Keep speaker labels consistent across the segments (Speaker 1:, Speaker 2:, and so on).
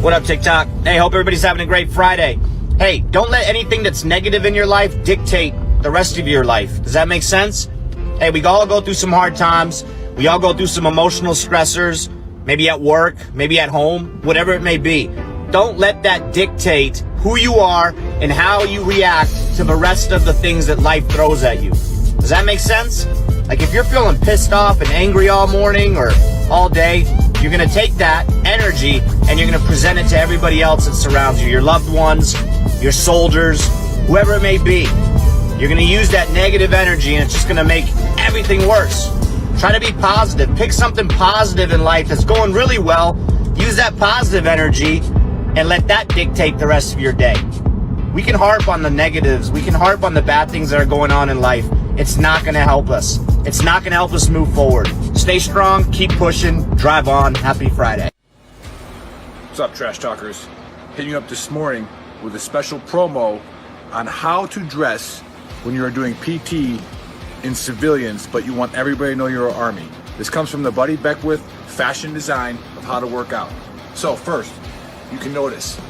Speaker 1: What up, TikTok? Hey, hope everybody's having a great Friday. Hey, don't let anything that's negative in your life dictate the rest of your life. Does that make sense? Hey, we all go through some hard times. We all go through some emotional stressors, maybe at work, maybe at home, whatever it may be. Don't let that dictate who you are and how you react to the rest of the things that life throws at you. Does that make sense? Like if you're feeling pissed off and angry all morning or all day, you're going to take that energy and you're going to present it to everybody else that surrounds you, your loved ones, your soldiers, whoever it may be. You're going to use that negative energy and it's just going to make everything worse. Try to be positive. Pick something positive in life that's going really well. Use that positive energy and let that dictate the rest of your day. We can harp on the negatives. We can harp on the bad things that are going on in life. It's not going to help us. It's not going to help us move forward. Stay strong, keep pushing, drive on. Happy Friday.
Speaker 2: What's up, Trash Talkers? Hitting you up this morning with a special promo on how to dress when you are doing PT in civilians, but you want everybody to know you're an Army. This comes from the Buddy Beckwith fashion design of how to work out. So first, you can notice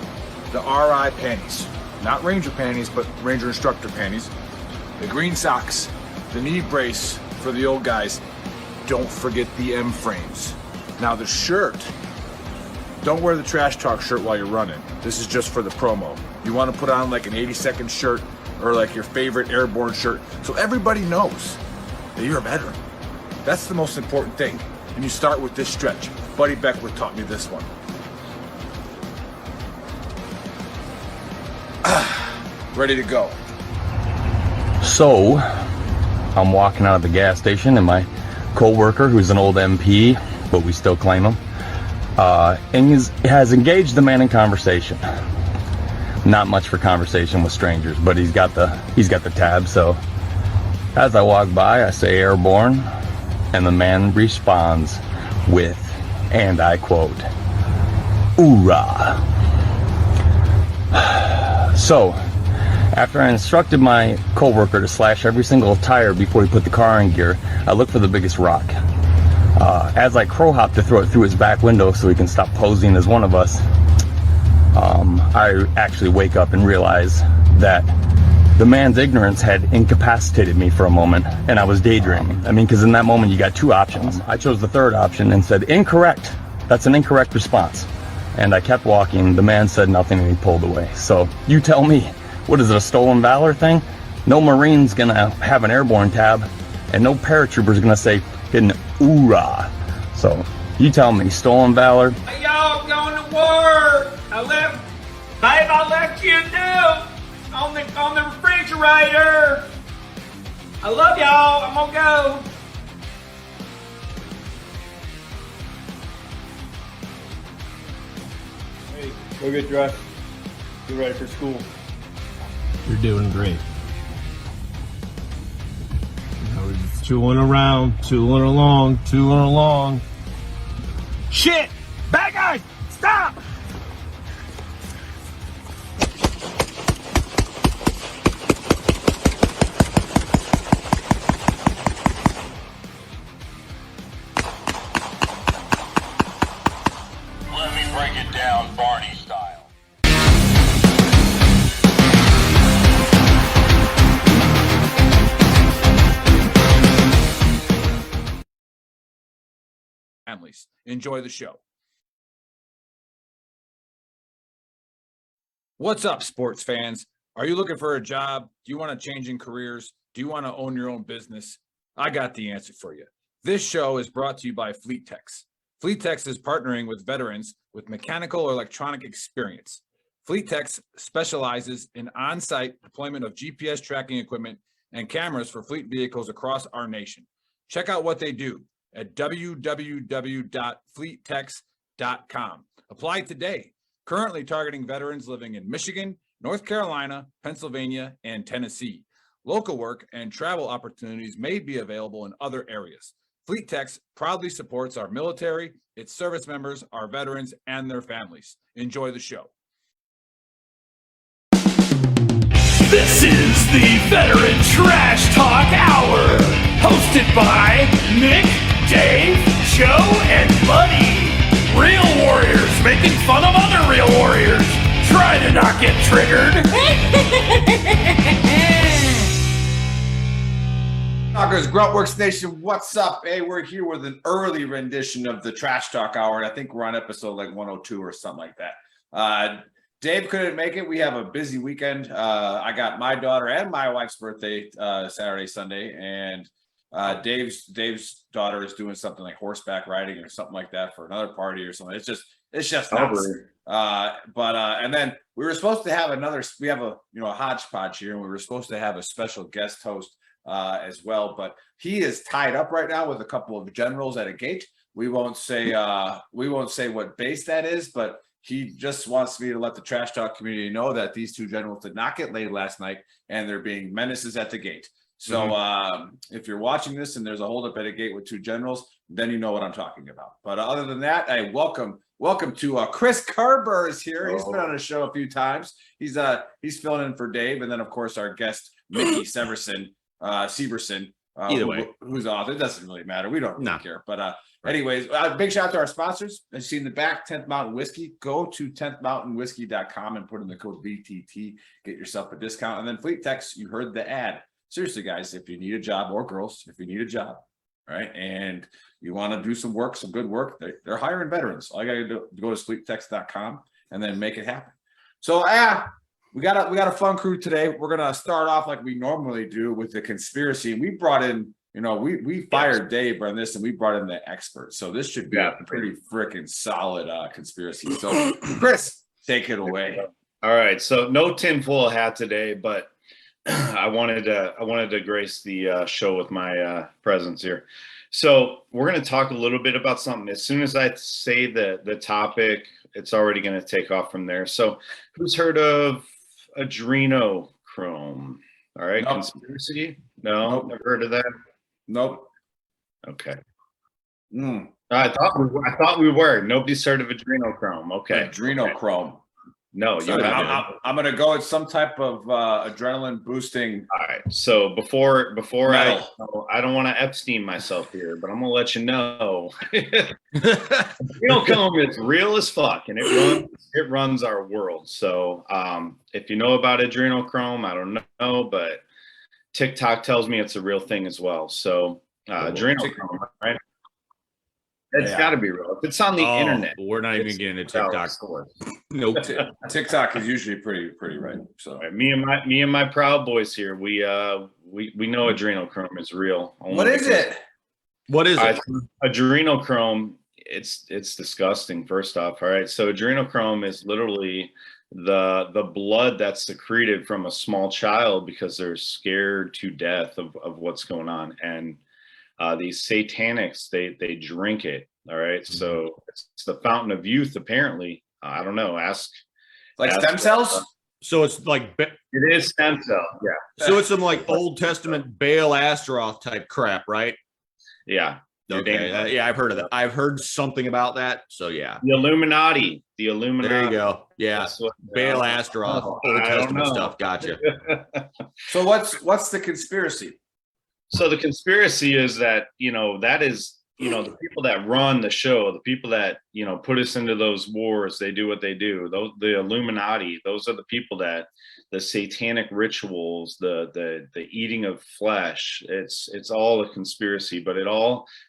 Speaker 2: the RI panties. Not Ranger panties, but Ranger instructor panties. The green socks, the knee brace for the old guys. Don't forget the M frames. Now the shirt, don't wear the Trash Talk shirt while you're running. This is just for the promo. You want to put on like an 80-second shirt or like your favorite airborne shirt so everybody knows that you're a veteran. That's the most important thing. And you start with this stretch. Buddy Beckwith taught me this one. Ready to go.
Speaker 3: So, I'm walking out of the gas station and my co-worker, who's an old MP, but we still claim him, and has engaged the man in conversation. Not much for conversation with strangers, but he's got the tab. So, as I walk by, I say airborne, and the man responds with, and I quote, "Hoorah." So, after I instructed my co-worker to slash every single tire before he put the car in gear, I looked for the biggest rock. As I crow-hopped to throw it through his back window so he can stop posing as one of us, I actually wake up and realize that the man's ignorance had incapacitated me for a moment, and I was daydreaming. I mean, because in that moment you got two options. I chose the third option and said, "Incorrect. That's an incorrect response." And I kept walking. The man said nothing and he pulled away. So you tell me, what is it, a stolen valor thing? No Marine's gonna have an airborne tab, and no paratrooper's gonna say "hidden hoorah." So you tell me, stolen valor?
Speaker 4: Hey, y'all, I'm going to work. I left you a note on the refrigerator. I love y'all. I'm gonna go.
Speaker 5: Hey, go get dressed. Get ready for school.
Speaker 6: You're doing great. We're just tooling around, tooling along. Shit! Bad guys! Stop!
Speaker 7: Let me break it down Barney style.
Speaker 2: Families, enjoy the show. What's up, sports fans? Are you looking for a job? Do you want to change in careers? Do you want to own your own business? I got the answer for you. This show is brought to you by FleetTex. FleetTex is partnering with veterans with mechanical or electronic experience. FleetTex specializes in on-site deployment of GPS tracking equipment and cameras for fleet vehicles across our nation. Check out what they do at www.fleettex.com. Apply today. Currently targeting veterans living in Michigan, North Carolina, Pennsylvania, and Tennessee. Local work and travel opportunities may be available in other areas. FleetTex proudly supports our military, its service members, our veterans, and their families. Enjoy the show.
Speaker 4: This is the Veteran Trash Talk Hour, hosted by Nick, Dave, Joe, and Buddy. Real warriors warriors making fun of other real warriors. Try to not get triggered.
Speaker 2: Talkers, Gruntworks Nation, what's up? Hey, we're here with an early rendition of the Trash Talk Hour, and I think we're on episode like 102 or something like that. Dave couldn't make it. We have a busy weekend. I got my daughter and my wife's birthday Saturday, Sunday, and Dave's daughter is doing something like horseback riding or something like that for another party or something. It's just nuts. And then we were supposed to have we have a hodgepodge here, and we were supposed to have a special guest host as well, but he is tied up right now with a couple of generals at a gate. We won't say what base that is, but he just wants me to let the Trash Talk community know that these two generals did not get laid last night, and they're being menaces at the gate. So if you're watching this and there's a holdup at a gate with two generals, then you know what I'm talking about. But other than that, I welcome to Chris Kerber is here. He's been on the show a few times. He's filling in for Dave, and then of course our guest Mickey Severson. Severson,
Speaker 6: Either way,
Speaker 2: who's off. It doesn't really matter. We don't really care. But anyways, big shout out to our sponsors. As you see in the back, 10th Mountain Whiskey. Go to 10thmountainwhiskey.com and put in the code VTT. Get yourself a discount. And then Fleet Tex, you heard the ad. Seriously, guys, if you need a job, or girls, if you need a job, right, and you want to do some work, some good work, they're hiring veterans. All you got to do is go to fleettex.com and then make it happen. So, we got a fun crew today. We're gonna start off like we normally do with the conspiracy. We brought in, we fired Dave on this, and we brought in the expert. So this should be a pretty freaking solid conspiracy. So Chris, take it away.
Speaker 8: All right. So no tinfoil hat today, but I wanted to grace the show with my presence here. So we're gonna talk a little bit about something. As soon as I say the topic, it's already gonna take off from there. So who's heard of adrenochrome? All right, nope. Conspiracy? No, nope. Never heard of that.
Speaker 2: Nope.
Speaker 8: Okay. I thought we were. Nobody's heard of adrenochrome. Okay.
Speaker 2: Adrenochrome.
Speaker 8: No,
Speaker 2: so I'm gonna go with some type of adrenaline boosting.
Speaker 8: All right. So before I don't want to Epstein myself here, but I'm gonna let you know, adrenochrome is real as fuck, and it runs our world. So if you know about adrenochrome, I don't know, but TikTok tells me it's a real thing as well. So adrenochrome, right? It's got to be real. If it's on the internet,
Speaker 6: we're not even getting a TikTok.
Speaker 2: Nope. TikTok is usually pretty right. So
Speaker 8: right, me and my Proud Boys here, we know adrenochrome is real.
Speaker 2: What is it?
Speaker 8: Adrenochrome, it's disgusting. First off, all right. So adrenochrome is literally the blood that's secreted from a small child because they're scared to death of what's going on, and these satanics, they drink it. All right. So it's the fountain of youth, apparently. I don't know. Ask
Speaker 2: stem cells.
Speaker 6: So it's like
Speaker 8: it is stem cell. Yeah.
Speaker 6: So it's some like Old Testament Baal Astaroth type crap, right?
Speaker 8: Yeah.
Speaker 6: Okay. Yeah, I've heard of that. I've heard something about that. So yeah.
Speaker 8: The Illuminati. There
Speaker 6: you go. Yeah. Baal Astaroth. Old Testament stuff. Gotcha.
Speaker 2: So what's the conspiracy?
Speaker 8: So the conspiracy is that, that is, the people that run the show, the people that, put us into those wars, they do what they do. The Illuminati, those are the people that the satanic rituals, the eating of flesh, it's all a conspiracy, but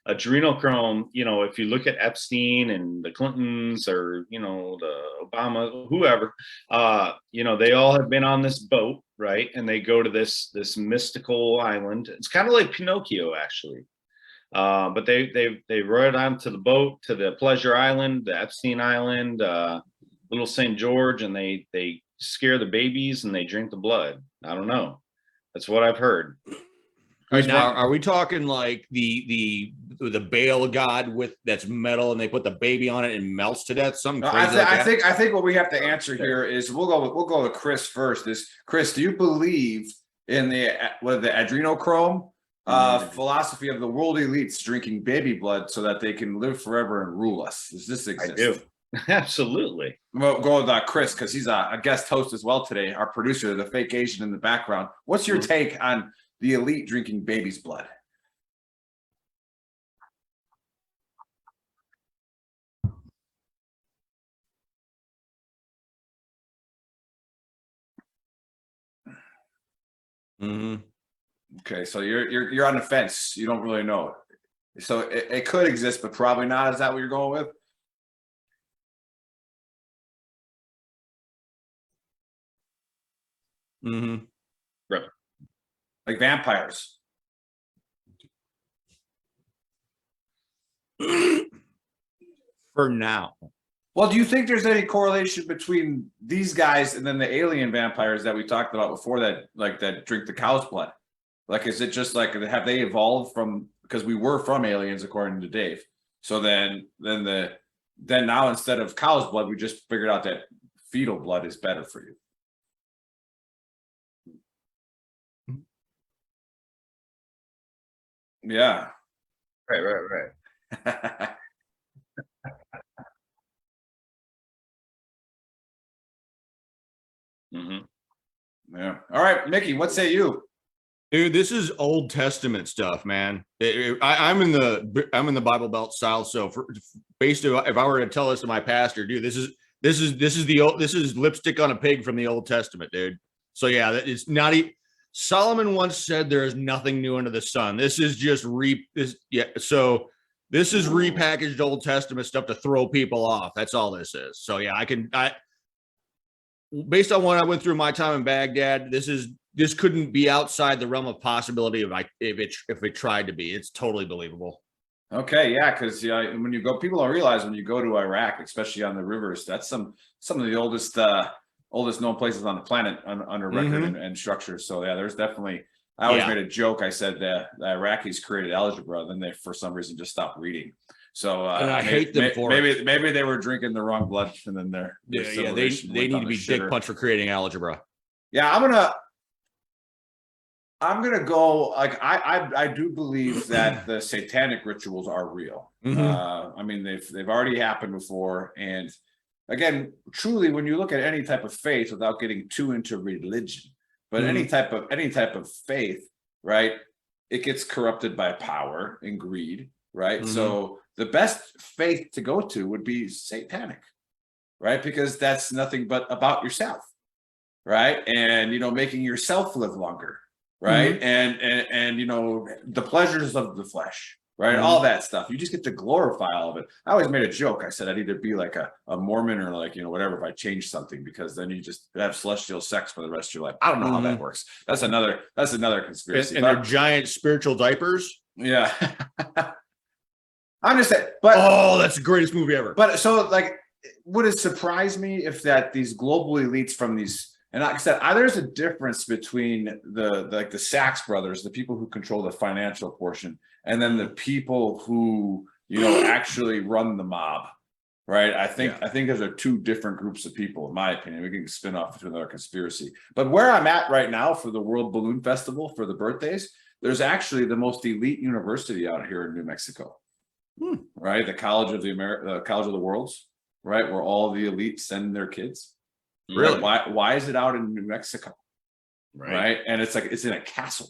Speaker 8: adrenochrome, if you look at Epstein and the Clintons or, the Obama, whoever, they all have been on this boat, right? And they go to this mystical island. It's kind of like Pinocchio, actually. But they rode onto the boat to the Pleasure Island, the Epstein Island, Little St. George, and they scare the babies and they drink the blood. I don't know. That's what I've heard.
Speaker 6: Right, now, are we talking like the Baal god that's metal and they put the baby on it and melts to death? Something crazy
Speaker 2: I think what we have to answer here is we'll go with Chris first. Chris, do you believe in the adrenochrome philosophy of the world elites drinking baby blood so that they can live forever and rule us? Does this exist?
Speaker 8: I do. Absolutely.
Speaker 2: We'll go with Chris because he's a guest host as well today. Our producer, the fake Asian in the background. What's your take on the elite drinking baby's blood?
Speaker 6: Mm-hmm.
Speaker 2: Okay, so you're on the fence. You don't really know. So it could exist, but probably not. Is that what you're going with?
Speaker 6: Mm-hmm.
Speaker 2: Like vampires.
Speaker 6: For now.
Speaker 2: Well, do you think there's any correlation between these guys and then the alien vampires that we talked about before that, like that drink the cow's blood? Like, is it just like, have they evolved from, because we were from aliens according to Dave. So then now instead of cow's blood, we just figured out that fetal blood is better for you. Yeah.
Speaker 8: Right.
Speaker 2: Yeah. All right, Mickey, what say you?
Speaker 6: Dude, this is Old Testament stuff, man. I'm in the Bible Belt style. So if I were to tell this to my pastor, dude, this is lipstick on a pig from the Old Testament, dude. So yeah, it's not even. Solomon once said there is nothing new under the sun. This is just So this is repackaged Old Testament stuff to throw people off. That's all this is. So yeah, based on what I went through my time in Baghdad, this couldn't be outside the realm of possibility if it tried to be. It's totally believable.
Speaker 2: Okay, yeah, because when you go, people don't realize when you go to Iraq, especially on the rivers, that's some of the oldest known places on the planet under record and structure. So yeah, there's definitely. I always made a joke. I said the Iraqis created algebra, then they for some reason just stopped reading. So
Speaker 6: and I hate them for
Speaker 2: it. Maybe they were drinking the wrong blood, and then they
Speaker 6: need to be dick punched for creating algebra.
Speaker 2: Yeah, I'm gonna go. Like I do believe that the satanic rituals are real. I mean, they've already happened before, and again, truly, when you look at any type of faith, without getting too into religion, but any type of faith, right? It gets corrupted by power and greed, right? So the best faith to go to would be satanic, right? Because that's nothing but about yourself, right? And making yourself live longer, right? And the pleasures of the flesh, right? All that stuff. You just get to glorify all of it. I always made a joke. I said I'd either be like a Mormon or like, whatever, if I change something, because then you just have celestial sex for the rest of your life. I don't know how that works. That's another conspiracy.
Speaker 6: And they're giant spiritual diapers.
Speaker 2: Yeah. I'm just saying, but
Speaker 6: that's the greatest movie ever.
Speaker 2: But so like, would it surprise me if that these global elites from these, and like I said, there's a difference between the Sachs brothers, the people who control the financial portion, and then the people who actually run the mob, right? I think those are two different groups of people, in my opinion. We can spin off into another conspiracy. But where I'm at right now for the World Balloon Festival for the birthdays, there's actually the most elite university out here in New Mexico. Right, the College of the Worlds, right, where all the elites send their kids.
Speaker 6: Really?
Speaker 2: Why is it out in New Mexico? Right, and it's like it's in a castle.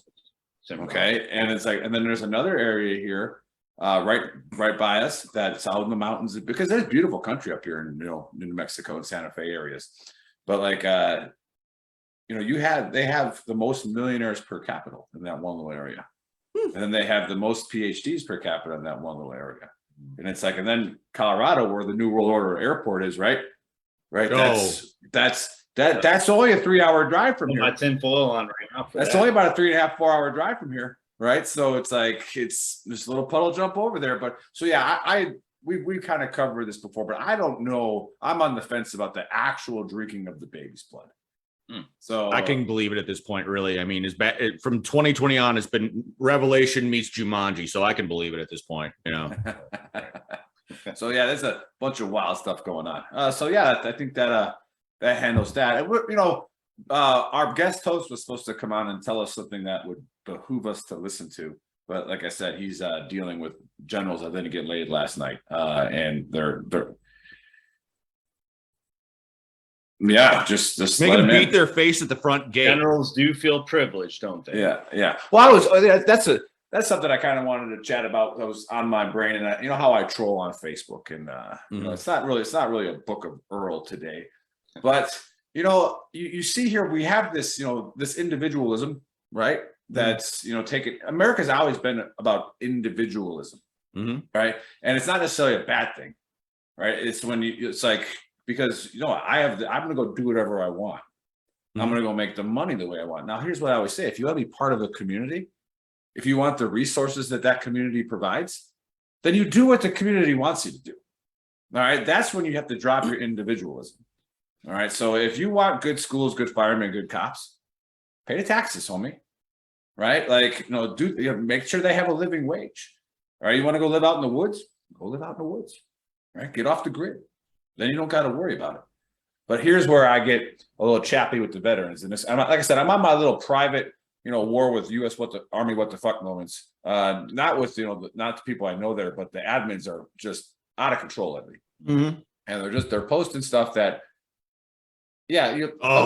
Speaker 2: Okay, and it's like, and then there's another area here, right by us, that's out in the mountains, because there's beautiful country up here in New Mexico and Santa Fe areas, but like they have the most millionaires per capita in that one little area. And then they have the most PhDs per capita in that one little area. And it's like, and then Colorado, where the New World Order airport is, right? That's only a 3-hour drive from here.
Speaker 8: My tinfoil on right now.
Speaker 2: That's only about a 3.5-4 hour drive from here, right? So it's like it's this little puddle jump over there. But so yeah, we kind of covered this before, but I don't know. I'm on the fence about the actual drinking of the baby's blood. So
Speaker 6: I can believe it at this point, really. I mean, from 2020 on, it's been Revelation meets Jumanji, so I can believe it at this point.
Speaker 2: So yeah, there's a bunch of wild stuff going on. So yeah, I think that handles that. And our guest host was supposed to come on and tell us something that would behoove us to listen to, but like I said, he's dealing with generals that didn't get laid last night, and they're. Yeah, just
Speaker 6: make them beat their face at the front gate.
Speaker 8: Generals do feel privileged, don't they?
Speaker 2: Yeah. Well, that's something I kind of wanted to chat about. That was on my brain, and how I troll on Facebook, and it's not really a book of Earl today, but you see here we have this this individualism, right? That's, taking America's always been about individualism,
Speaker 6: Mhm.
Speaker 2: right? And it's not necessarily a bad thing, right? It's when it's like, because I'm going to go do whatever I want. I'm going to go make the money the way I want. Now, here's what I always say: if you want to be part of a community, if you want the resources that community provides, then you do what the community wants you to do. All right, that's when you have to drop your individualism. All right, so if you want good schools, good firemen, good cops, pay the taxes, homie. Right, like make sure they have a living wage. All right, you want to go live out in the woods? Go live out in the woods. Right, get off the grid. Then you don't got to worry about it. But here's where I get a little chappy with the veterans, and this, like I said, I'm on my little private, war with U.S. Army what the fuck moments. Not with not the people I know there, but the admins are just out of control lately, and they're posting stuff that, but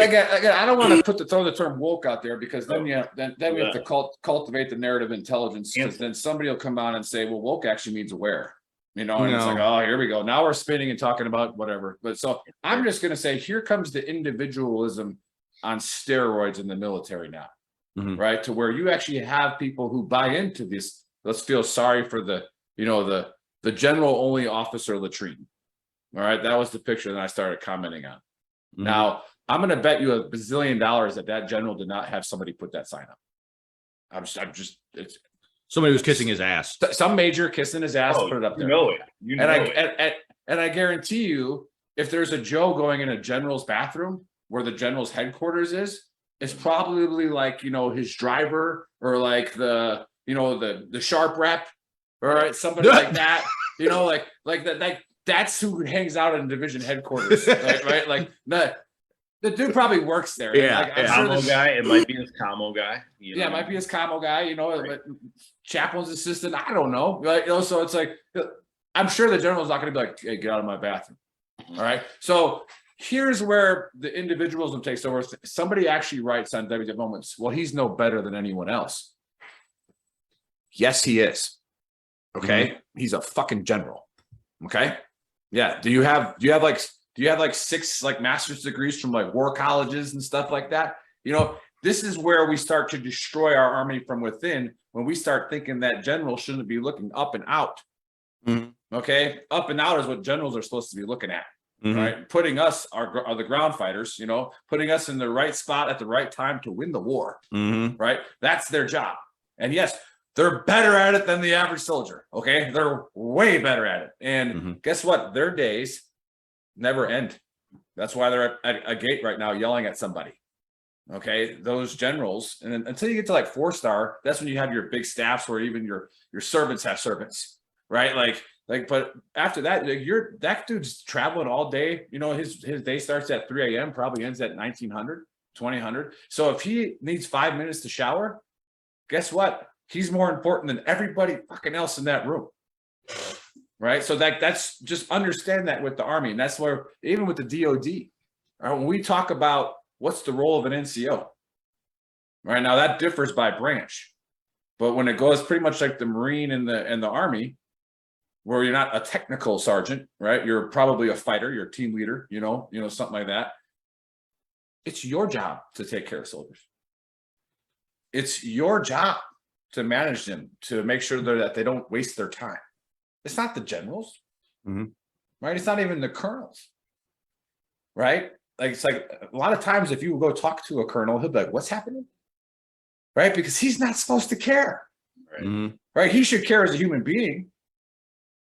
Speaker 2: again, I don't want to throw the term woke out there, because then we have to cultivate the narrative intelligence, because then somebody will come on and say, well, woke actually means aware. And it's like, oh, here we go. Now we're spinning and talking about whatever. But so I'm just going to say, here comes the individualism on steroids in the military now, right? To where you actually have people who buy into this. Let's feel sorry for the general only officer latrine. All right. That was the picture that I started commenting on. Now, I'm going to bet you $1 bazillion that general did not have somebody put that sign up. It's
Speaker 6: Somebody was kissing his ass.
Speaker 2: some major kissing his ass, put it up there. And I guarantee you, if there's a Joe going in a general's bathroom where the general's headquarters is, it's probably like, his driver, or like the sharp rep, or somebody like that, like that, that's who hangs out in division headquarters, right? Like the dude probably works there.
Speaker 8: Commo guy. It might be his commo guy.
Speaker 2: Yeah, it might be his commo guy, right. Chaplain's assistant. I don't know. Right? So it's like, I'm sure the general's not going to be like, hey, get out of my bathroom. All right. So here's where the individualism takes over. Somebody actually writes on WW Moments, well, he's no better than anyone else. Yes, he is. Okay. He's a fucking general. Okay. Yeah. Do you have like 6 like master's degrees from like war colleges and stuff like that? This is where we start to destroy our army from within, when we start thinking that generals shouldn't be looking up and out. Okay. Up and out is what generals are supposed to be looking at. Right. Putting us are the ground fighters, putting us in the right spot at the right time to win the war. Right. That's their job. And yes, they're better at it than the average soldier. Okay. They're way better at it. And guess what? Their days never end. That's why they're at a gate right now yelling at somebody. Okay, those generals, and then until you get to like 4-star, that's when you have your big staffs where even your servants have servants, right? Like, but after that, that dude's traveling all day. His day starts at 3 a.m., probably ends at 1900, 2000. So if he needs 5 minutes to shower, guess what? He's more important than everybody fucking else in that room. Right. So that's just understand that with the Army. And that's where, even with the DOD, right, when we talk about what's the role of an NCO, right, now that differs by branch, but when it goes pretty much like the Marine and the Army, where you're not a technical sergeant, right, you're probably a fighter, you're a team leader, something like that. It's your job to take care of soldiers. It's your job to manage them, to make sure that they don't waste their time. It's not the generals, right? It's not even the colonels, right? Like, it's like a lot of times if you go talk to a colonel, he'll be like, what's happening? Right? Because he's not supposed to care, right? He should care as a human being,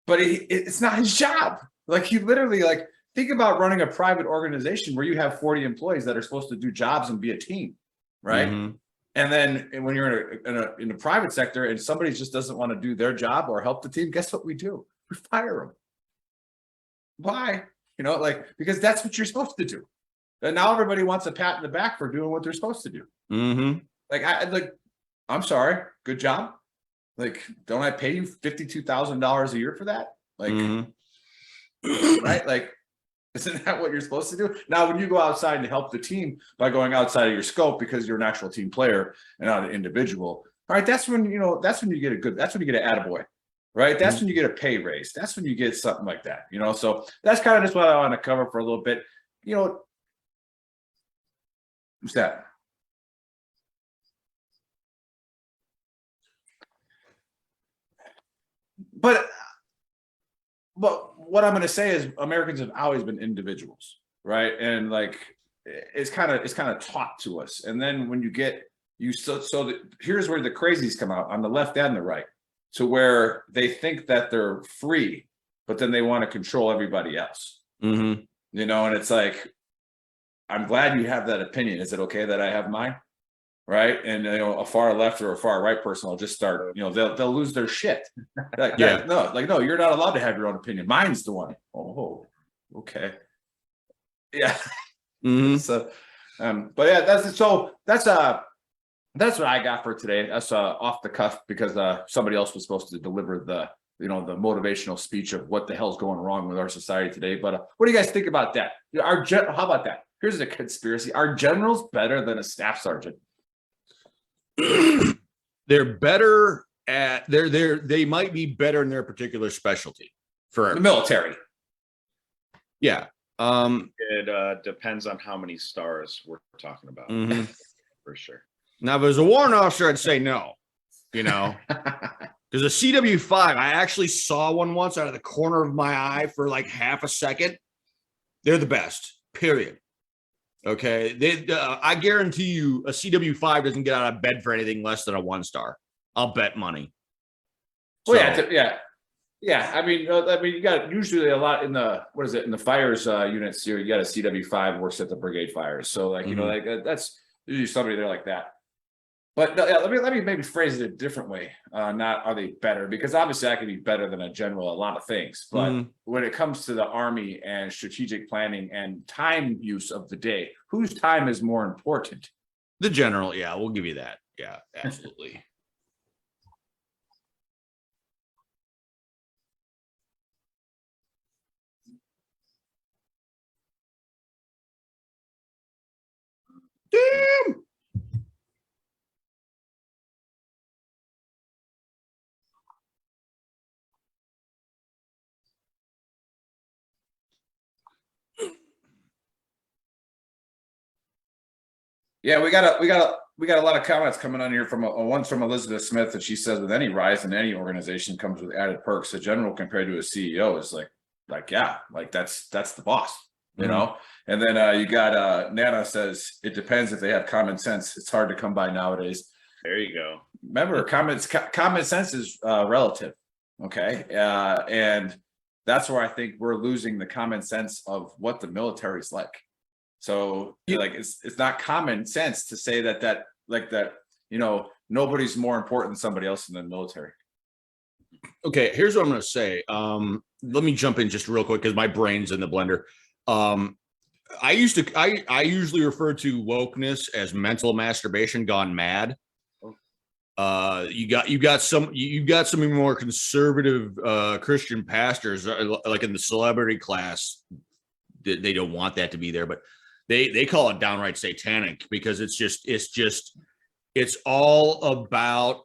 Speaker 2: but it's not his job. Like, he literally, like, think about running a private organization where you have 40 employees that are supposed to do jobs and be a team, right? And then when you're in a private sector and somebody just doesn't want to do their job or help the team, guess what we do? We fire them. Why? Because that's what you're supposed to do. And now everybody wants a pat in the back for doing what they're supposed to do. I'm sorry, good job. Like, don't I pay you $52,000 a year for that? Like, right? Like, isn't that what you're supposed to do? Now, when you go outside and help the team by going outside of your scope because you're an actual team player and not an individual, all right, that's when you get an attaboy, right? That's when you get a pay raise. That's when you get something like that, So that's kind of just what I want to cover for a little bit. Who's that? but what I'm going to say is Americans have always been individuals, right? And like it's kind of taught to us. And then when you get here's where the crazies come out on the left and the right, to where they think that they're free, but then they want to control everybody else.
Speaker 6: Mm-hmm.
Speaker 2: You know, and it's like, I'm glad you have that opinion. Is it okay that I have mine? Right. And you know, a far left or a far right person will just start, you know, they'll lose their shit. Like,
Speaker 6: Yeah.
Speaker 2: no, you're not allowed to have your own opinion. Mine's the one. Oh, okay. Yeah.
Speaker 6: Mm-hmm.
Speaker 2: So but yeah, that's what I got for today. That's off the cuff because somebody else was supposed to deliver the motivational speech of what the hell's going wrong with our society today. But what do you guys think about that? How about that? Here's a conspiracy. Are generals better than a staff sergeant?
Speaker 6: They're better at they might be better in their particular specialty for
Speaker 2: The military.
Speaker 6: yeah.
Speaker 8: It depends on how many stars we're talking about,
Speaker 6: Mhm.
Speaker 8: for sure.
Speaker 6: Now, if it was a warrant officer, I'd say no, you know, because a CW5, I actually saw one once out of the corner of my eye for like half a second. They're the best, period. Okay. I guarantee you a CW5 doesn't get out of bed for anything less than a 1-star. I'll bet money.
Speaker 2: Well,
Speaker 6: So-
Speaker 2: yeah. I mean, you got usually a lot in the fires units here. You got a CW5 works at the brigade fires. So like, you know, like that's usually somebody there like that. But let me maybe phrase it a different way. Not are they better? Because obviously I can be better than a general at a lot of things. But when it comes to the Army and strategic planning and time use of the day, whose time is more important?
Speaker 6: The general, yeah, we'll give you that. Yeah, absolutely. Damn.
Speaker 2: Yeah, we got a lot of comments coming on here from one's from Elizabeth Smith, and she says with any rise in any organization comes with added perks. A general compared to a CEO is like yeah, like that's the boss, you know. And then you got Nana says it depends if they have common sense. It's hard to come by nowadays.
Speaker 8: There you go.
Speaker 2: Remember, common sense is relative, okay, and that's where I think we're losing the common sense of what the military's like. So like it's not common sense to say that you know nobody's more important than somebody else in the military.
Speaker 6: Okay, here's what I'm going to say. Let me jump in just real quick because my brain's in the blender. I usually refer to wokeness as mental masturbation gone mad. You got some more conservative Christian pastors like in the celebrity class. They don't want that to be there, but they call it downright satanic because it's all about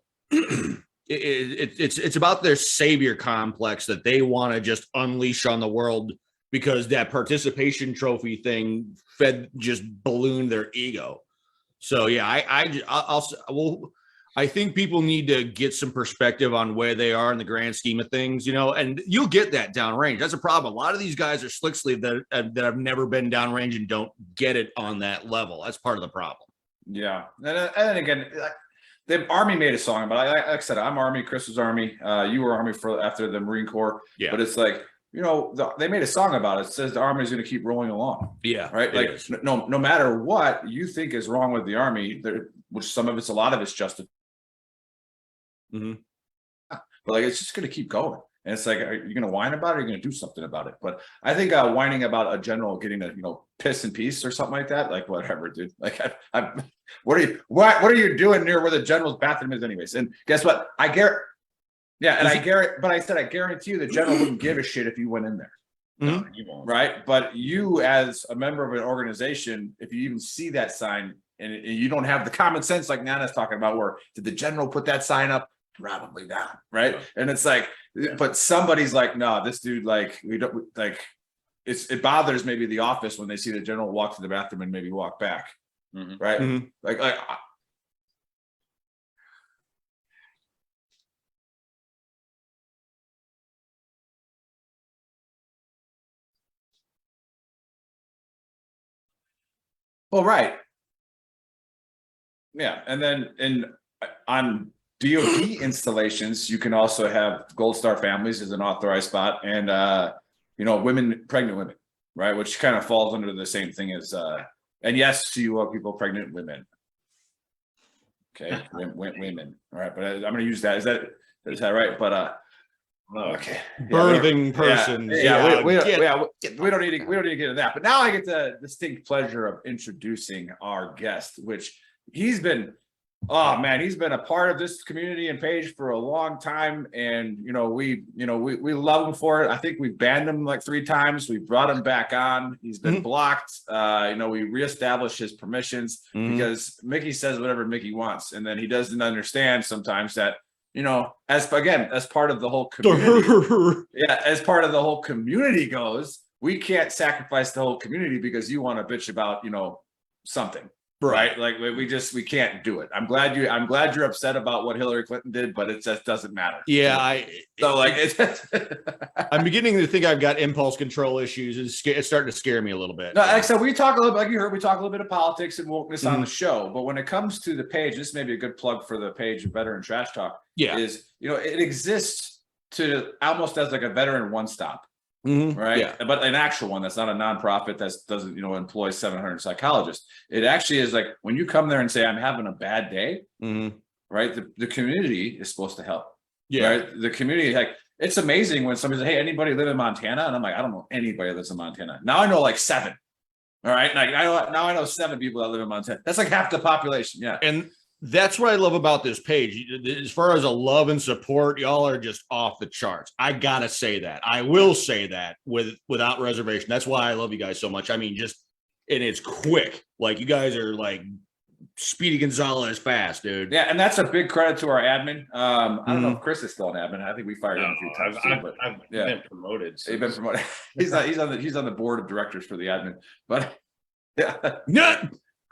Speaker 6: it's about their savior complex that they want to just unleash on the world because that participation trophy thing just ballooned their ego. So yeah, I think people need to get some perspective on where they are in the grand scheme of things, you know, and you'll get that downrange. That's a problem. A lot of these guys are slick sleeve that have never been downrange and don't get it on that level. That's part of the problem.
Speaker 2: Yeah, and then again, the Army made a song about it. Like I said, I'm Army. Chris was Army. You were Army after the Marine Corps.
Speaker 6: Yeah,
Speaker 2: but it's like, you know, they made a song about it. It says the Army is going to keep rolling along.
Speaker 6: Yeah,
Speaker 2: right. Like no matter what you think is wrong with the Army, which a lot of it's justified.
Speaker 6: Mm-hmm.
Speaker 2: But like it's just going to keep going, and it's like, are you going to whine about it? Or are you going to do something about it? But I think whining about a general getting to piss in peace or something like that, like whatever, dude. Like what are you doing near where the general's bathroom is, anyways? And guess what? I guarantee you the general wouldn't give a shit if you went in there.
Speaker 8: No, you won't.
Speaker 2: Right? But you, as a member of an organization, if you even see that sign and you don't have the common sense like Nana's talking about, where did the general put that sign up? Probably not, right? And it's like, but somebody's like, no, this dude, like, we don't like. It bothers maybe the office when they see the general walk to the bathroom and maybe walk back, right?
Speaker 6: Mm-hmm.
Speaker 2: Like Well, right. Yeah, and then on DoD installations, you can also have Gold Star Families as an authorized spot, and pregnant women, right, which kind of falls under the same thing as and yes, to you people, pregnant women. Okay, women. All right, but I'm going to use that. Is that right? But okay,
Speaker 6: Birthing persons.
Speaker 2: we don't need to get into that. But now I get the distinct pleasure of introducing our guest, which he's been a part of this community and page for a long time, and we love him for it. I think we banned him like 3 times. We brought him back on. He's been blocked. We reestablished his permissions because Mickey says whatever Mickey wants, and then he doesn't understand sometimes that as part of the whole community. As part of the whole community goes, we can't sacrifice the whole community because you want to bitch about something. Right. Like we can't do it. I'm glad you're upset about what Hillary Clinton did, but it just doesn't matter.
Speaker 6: Yeah. I'm beginning to think I've got impulse control issues. It's starting to scare me a little bit.
Speaker 2: No, like so we talk a little, like you heard, we talk a little bit of politics and wokeness on the show, but when it comes to the page, this may be a good plug for the page of Veteran Trash Talk.
Speaker 6: Yeah.
Speaker 2: Is, it exists to almost as like a veteran one-stop. Right.
Speaker 6: Yeah.
Speaker 2: But an actual one that's not a nonprofit that doesn't, employ 700 psychologists. It actually is like when you come there and say, I'm having a bad day, right? The community is supposed to help.
Speaker 6: Yeah.
Speaker 2: Right. The community, like, it's amazing when somebody says, hey, anybody live in Montana? And I'm like, I don't know anybody that lives in Montana. Now I know like 7. All right. Like I know 7 people that live in Montana. That's like half the population. Yeah.
Speaker 6: And that's what I love about this page. As far as a love and support, y'all are just off the charts. I gotta say that. I will say that without reservation. That's why I love you guys so much. I mean, and it's quick. Like, you guys are like Speedy Gonzalez fast, dude.
Speaker 2: Yeah, and that's a big credit to our admin. I don't know if Chris is still an admin. I think we fired him a few times.
Speaker 8: I've been promoted.
Speaker 2: He's been promoted. He's on the board of directors for the admin. But yeah.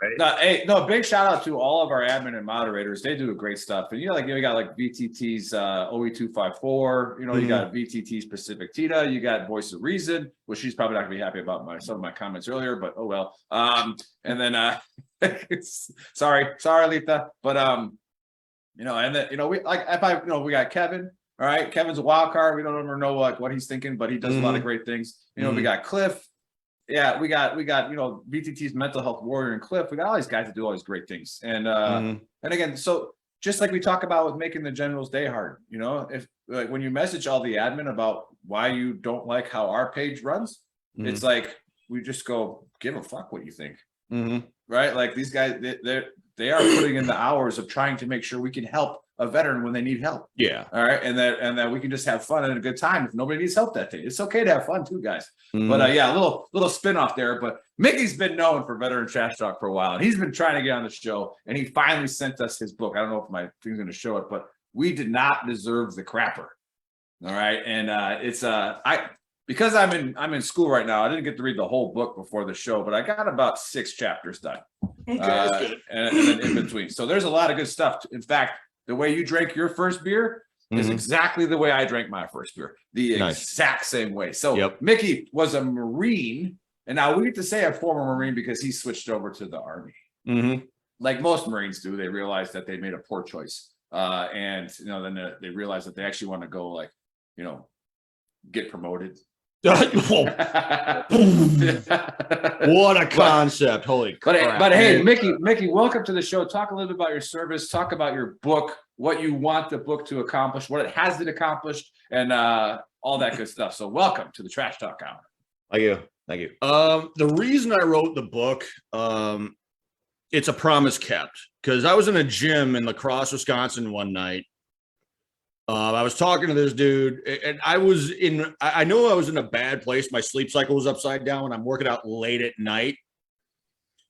Speaker 8: Right.
Speaker 2: No, big shout out to all of our admin and moderators. They do great stuff. And you got like VTT's OE254, you got VTT's Pacific Tita, you got Voice of Reason, which she's probably not gonna be happy about some of my comments earlier, but oh well. And then sorry, Letha. But and then we we got Kevin. All right, Kevin's a wild card. We don't ever know what he's thinking, but he does a lot of great things. We got Cliff. Yeah, we got VTT's mental health warrior and Cliff. We got all these guys that do all these great things. And and again, so just like we talk about with making the general's day hard, if like when you message all the admin about why you don't like how our page runs, it's like we just go, give a fuck what you think. Right? Like, these guys, they are putting in the hours of trying to make sure we can help a veteran when they need help.
Speaker 6: Yeah.
Speaker 2: All right. And that we can just have fun and a good time if nobody needs help that day. It's okay to have fun too, guys. But a little spin off there. But Mickey's been known for Veteran Trash Talk for a while, and he's been trying to get on the show, and he finally sent us his book. I don't know if my thing's going to show it, but We Did Not Deserve the Crapper. All right. And it's because I'm in school right now, I didn't get to read the whole book before the show, but I got about 6 chapters done.
Speaker 6: Okay, that's good.
Speaker 2: And then in between. So there's a lot of good stuff. In fact, the way you drank your first beer is exactly the way I drank my first beer. The exact same way. So Mickey was a Marine, and now we get to say a former Marine because he switched over to the Army. Like most Marines do, they realize that they made a poor choice. And then they realize that they actually want to go get promoted.
Speaker 6: What a concept. Holy crap.
Speaker 2: But hey, Mickey, welcome to the show. Talk a little bit about your service, talk about your book, what you want the book to accomplish, what it hasn't accomplished, and all that good stuff. So welcome to the Trash Talk Hour.
Speaker 6: Thank you. The reason I wrote the book, it's a promise kept, because I was in a gym in La Crosse, Wisconsin one night. I was talking to this dude, and I know I was in a bad place. My sleep cycle was upside down. I'm working out late at night.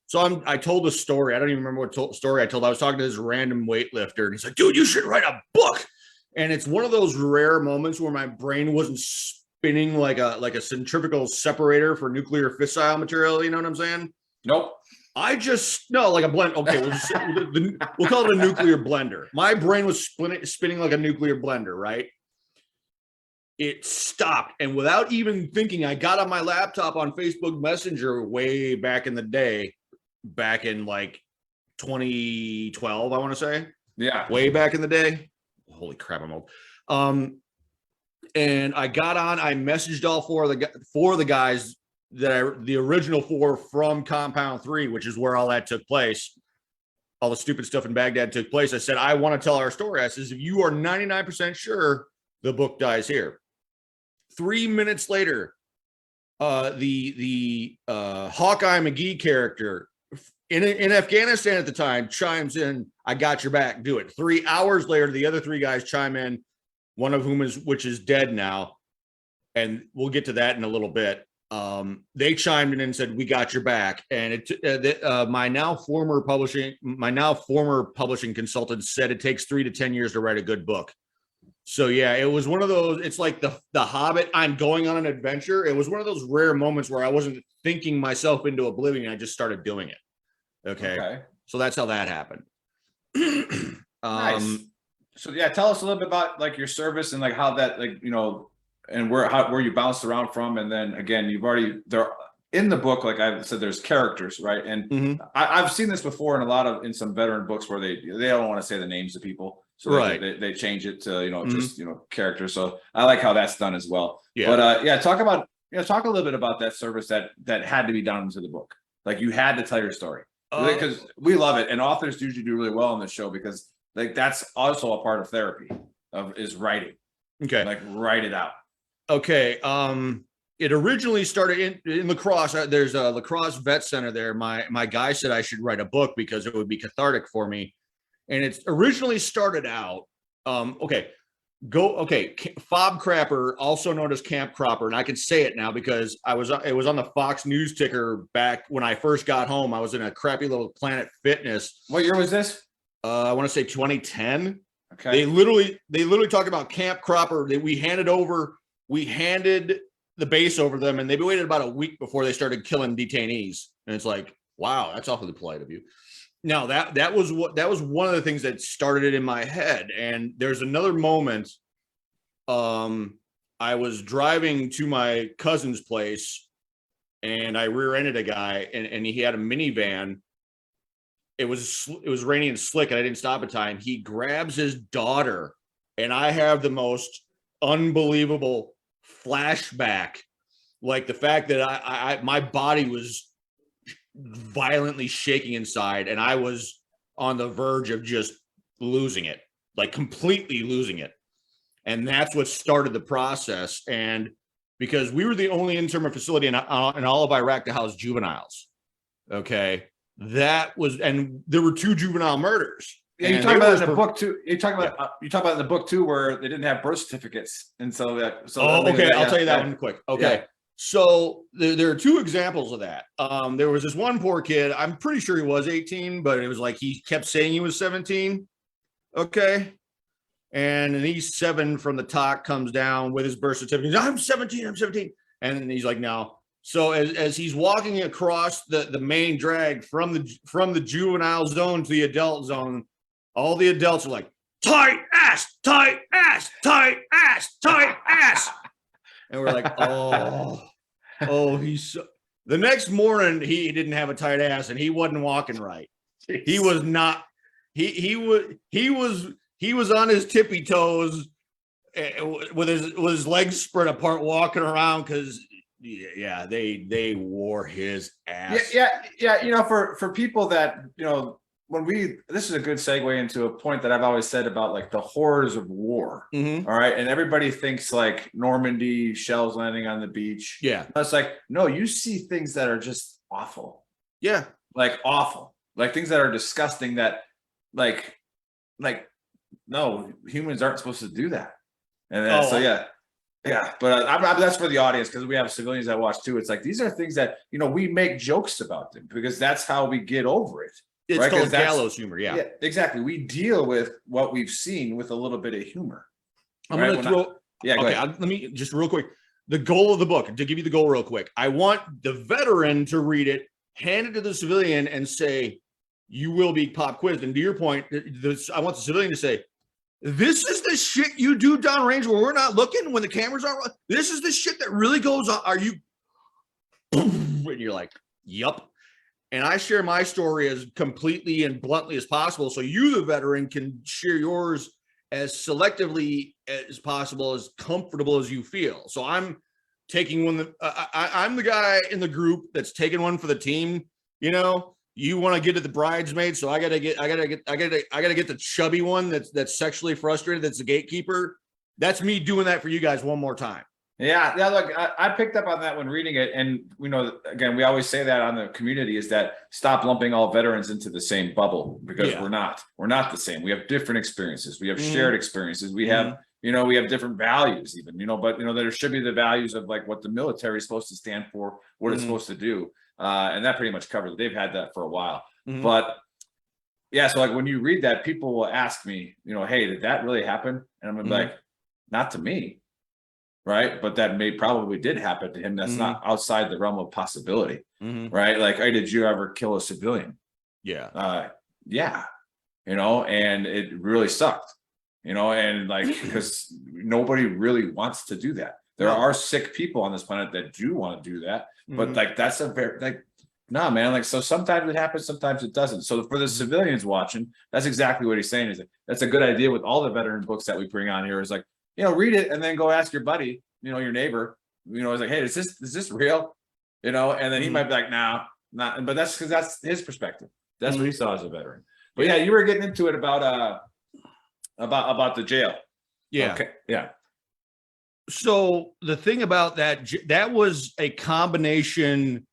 Speaker 6: So I told a story. I don't even remember what story I told. I was talking to this random weightlifter, and he's like, dude, you should write a book. And it's one of those rare moments where my brain wasn't spinning like a centrifugal separator for nuclear fissile material. You know what I'm saying?
Speaker 2: Nope.
Speaker 6: Like a blend. Okay, we'll call it a nuclear blender. My brain was spinning like a nuclear blender, right? It stopped, and without even thinking, I got on my laptop on Facebook Messenger way back in the day, back in like 2012, I want to say.
Speaker 2: Yeah.
Speaker 6: Way back in the day. Holy crap, I'm old. And I got on, I messaged all four of the guys the original four from Compound 3, which is where all that took place. All the stupid stuff in Baghdad took place. I said, I want to tell our story. I says, if you are 99% sure, the book dies here. 3 minutes later, the Hawkeye McGee character in Afghanistan at the time chimes in, I got your back, do it. 3 hours later, the other three guys chime in, one of whom which is dead now. And we'll get to that in a little bit. They chimed in and said, we got your back. And my now former publishing consultant said it takes 3 to 10 years to write a good book. So yeah, it was one of those, it's like the Hobbit, I'm going on an adventure. It was one of those rare moments where I wasn't thinking myself into oblivion. I just started doing it. Okay. So that's how that happened.
Speaker 9: Nice. So yeah, tell us a little bit about like your service and like how that, like, you know, and where you bounced around from. And then again, there in the book, like I said, there's characters, right? And I've seen this before in some veteran books where they don't want to say the names of people. So they change it to, you know, just, you know, characters. So I like how that's done as well. Yeah. But talk a little bit about that service that had to be done into the book. Like you had to tell your story because we love it. And authors usually do really well on this show because like that's also a part of therapy is writing.
Speaker 6: Okay.
Speaker 9: Like write it out.
Speaker 6: Okay. It originally started in La Crosse. There's a La Crosse vet center there. My guy said I should write a book because it would be cathartic for me. And it's originally started out. Fob Crapper, also known as Camp Cropper, and I can say it now because it was on the Fox News ticker back when I first got home. I was in a crappy little Planet Fitness.
Speaker 9: What year was this?
Speaker 6: I want to say 2010.
Speaker 9: Okay.
Speaker 6: They literally talked about Camp Cropper. We handed the base over them, and they waited about a week before they started killing detainees. And it's like, wow, that's awfully polite of you. Now that was one of the things that started it in my head. And there's another moment. I was driving to my cousin's place, and I rear-ended a guy, and he had a minivan. It was rainy and slick, and I didn't stop in time. He grabs his daughter, and I have the most unbelievable flashback, like the fact that my body was violently shaking inside, and I was on the verge of just losing it, like completely losing it. And that's what started the process. And because we were the only internment facility in all of Iraq to house juveniles, okay, and there were 2 juvenile murders.
Speaker 9: Yeah, you talk about it in the book too. You talk about it in the book too, where they didn't have birth certificates, and so that.
Speaker 6: I'll tell you that one quick. Okay, yeah. So there are 2 examples of that. There was this one poor kid. I'm pretty sure he was 18, but it was like he kept saying he was 17. Okay, and an E7 from the talk comes down with his birth certificate. I'm 17. And he's like, no. So as he's walking across the main drag from the juvenile zone to the adult zone, all the adults are like, tight ass, tight ass, tight ass, tight ass. And we're like, he's so... The next morning he didn't have a tight ass and he wasn't walking right. Jeez. He was not, he was on his tippy toes with his legs spread apart walking around because they wore his ass.
Speaker 9: Yeah. You know, for people that, you know, this is a good segue into a point that I've always said about like the horrors of war. Mm-hmm. All right. And everybody thinks like Normandy, shells landing on the beach.
Speaker 6: Yeah.
Speaker 9: It's like, no, you see things that are just awful.
Speaker 6: Yeah.
Speaker 9: Like awful, like things that are disgusting that like, no, humans aren't supposed to do that. And then, yeah, but that's for the audience because we have civilians that watch too. It's like these are things that, you know, we make jokes about them because that's how we get over it.
Speaker 6: It's called gallows humor. Yeah,
Speaker 9: exactly. We deal with what we've seen with a little bit of humor.
Speaker 6: I'm going to throw. Let me just real quick. The goal of the book, to give you the goal real quick, I want the veteran to read it, hand it to the civilian, and say, "You will be pop quizzed." And to your point, I want the civilian to say, "This is the shit you do downrange where we're not looking when the cameras aren't. This is the shit that really goes on. Are you?" And you're like, "Yup." and I share my story as completely and bluntly as possible. So you, the veteran, can share yours as selectively as possible, as comfortable as you feel. So I'm taking one. I'm the guy in the group that's taking one for the team. You know, you want to get to the bridesmaid, so I gotta get the chubby one that's sexually frustrated. That's the gatekeeper. That's me doing that for you guys one more time.
Speaker 9: Yeah. Look, I picked up on that when reading it, and again, we always say that on the community is that stop lumping all veterans into the same bubble, because we're not the same. We have different experiences. We have shared experiences. We have, we have different values even, but there should be the values of like what the military is supposed to stand for, what it's supposed to do. And that pretty much covers it. They've had that for a while, but yeah. So like when you read that, people will ask me, hey, did that really happen? And I'm gonna be like, not to me. Right. But that probably did happen to him. That's not outside the realm of possibility. Right. Like, hey, did you ever kill a civilian?
Speaker 6: Yeah.
Speaker 9: Yeah. And it really sucked, and like, because nobody really wants to do that. There are sick people on this planet that do want to do that. But like, that's nah, man. Like, so sometimes it happens, sometimes it doesn't. So for the civilians watching, that's exactly what he's saying. Is that's a good idea with all the veteran books that we bring on here, is like, read it and then go ask your buddy, your neighbor, it's like, hey, is this real? And then he might be like, nah, not, but that's because that's his perspective. That's what he saw as a veteran. But yeah, you were getting into it about the jail.
Speaker 6: Yeah.
Speaker 9: Okay. Yeah.
Speaker 6: So the thing about that was a combination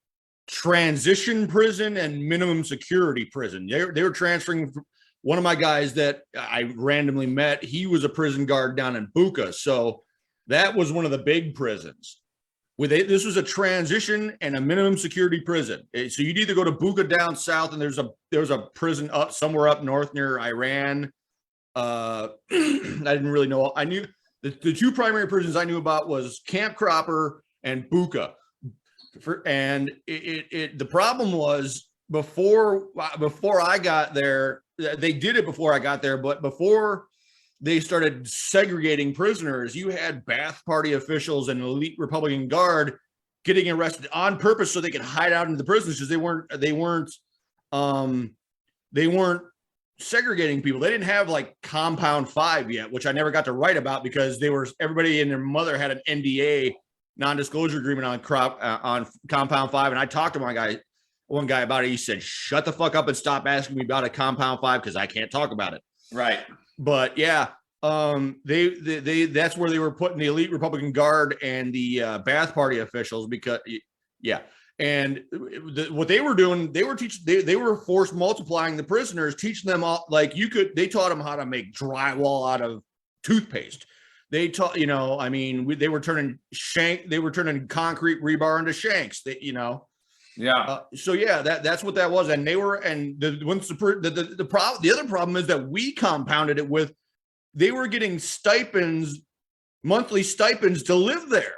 Speaker 6: transition prison and minimum security prison. They were transferring. One of my guys that I randomly met, he was a prison guard down in Buca. So that was one of the big prisons. This was a transition and a minimum security prison. So you'd either go to Buca down south, and there was a prison up somewhere up north near Iran. I didn't really know. I knew the two primary prisons I knew about was Camp Cropper and Buca. And the problem was before I got there. They did it before I got there, but before they started segregating prisoners, you had Ba'ath Party officials and elite Republican Guard getting arrested on purpose so they could hide out in the prisons because they weren't segregating people. They didn't have like Compound 5 yet, which I never got to write about because everybody and their mother had an NDA, non-disclosure agreement on Compound 5, and I talked to one guy about it. He said, shut the fuck up and stop asking me about a Compound 5 because I can't talk about it.
Speaker 9: Right.
Speaker 6: But yeah, they that's where they were putting the elite Republican Guard and the Ba'ath Party officials because and what they were doing, they were forced multiplying the prisoners, teaching them all they taught them how to make drywall out of toothpaste. They taught, they were turning concrete rebar into shanks.
Speaker 9: Yeah.
Speaker 6: So yeah, that's what that was, and the other problem is that we compounded it with they were getting monthly stipends to live there,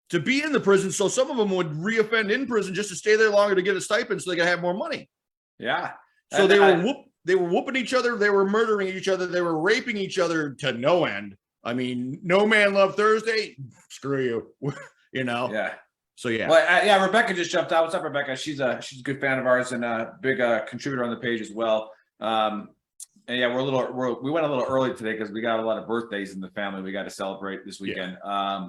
Speaker 6: to be in the prison. So some of them would reoffend in prison just to stay there longer to get a stipend, so they could have more money.
Speaker 9: Yeah.
Speaker 6: So they were whooping each other, they were murdering each other, they were raping each other to no end. I mean, no man loved Thursday. Screw you,
Speaker 9: Yeah.
Speaker 6: So yeah.
Speaker 9: Well, Rebecca just jumped out. What's up, Rebecca? She's a good fan of ours and a big contributor on the page as well. And yeah, we went a little early today because we got a lot of birthdays in the family we got to celebrate this weekend. Yeah.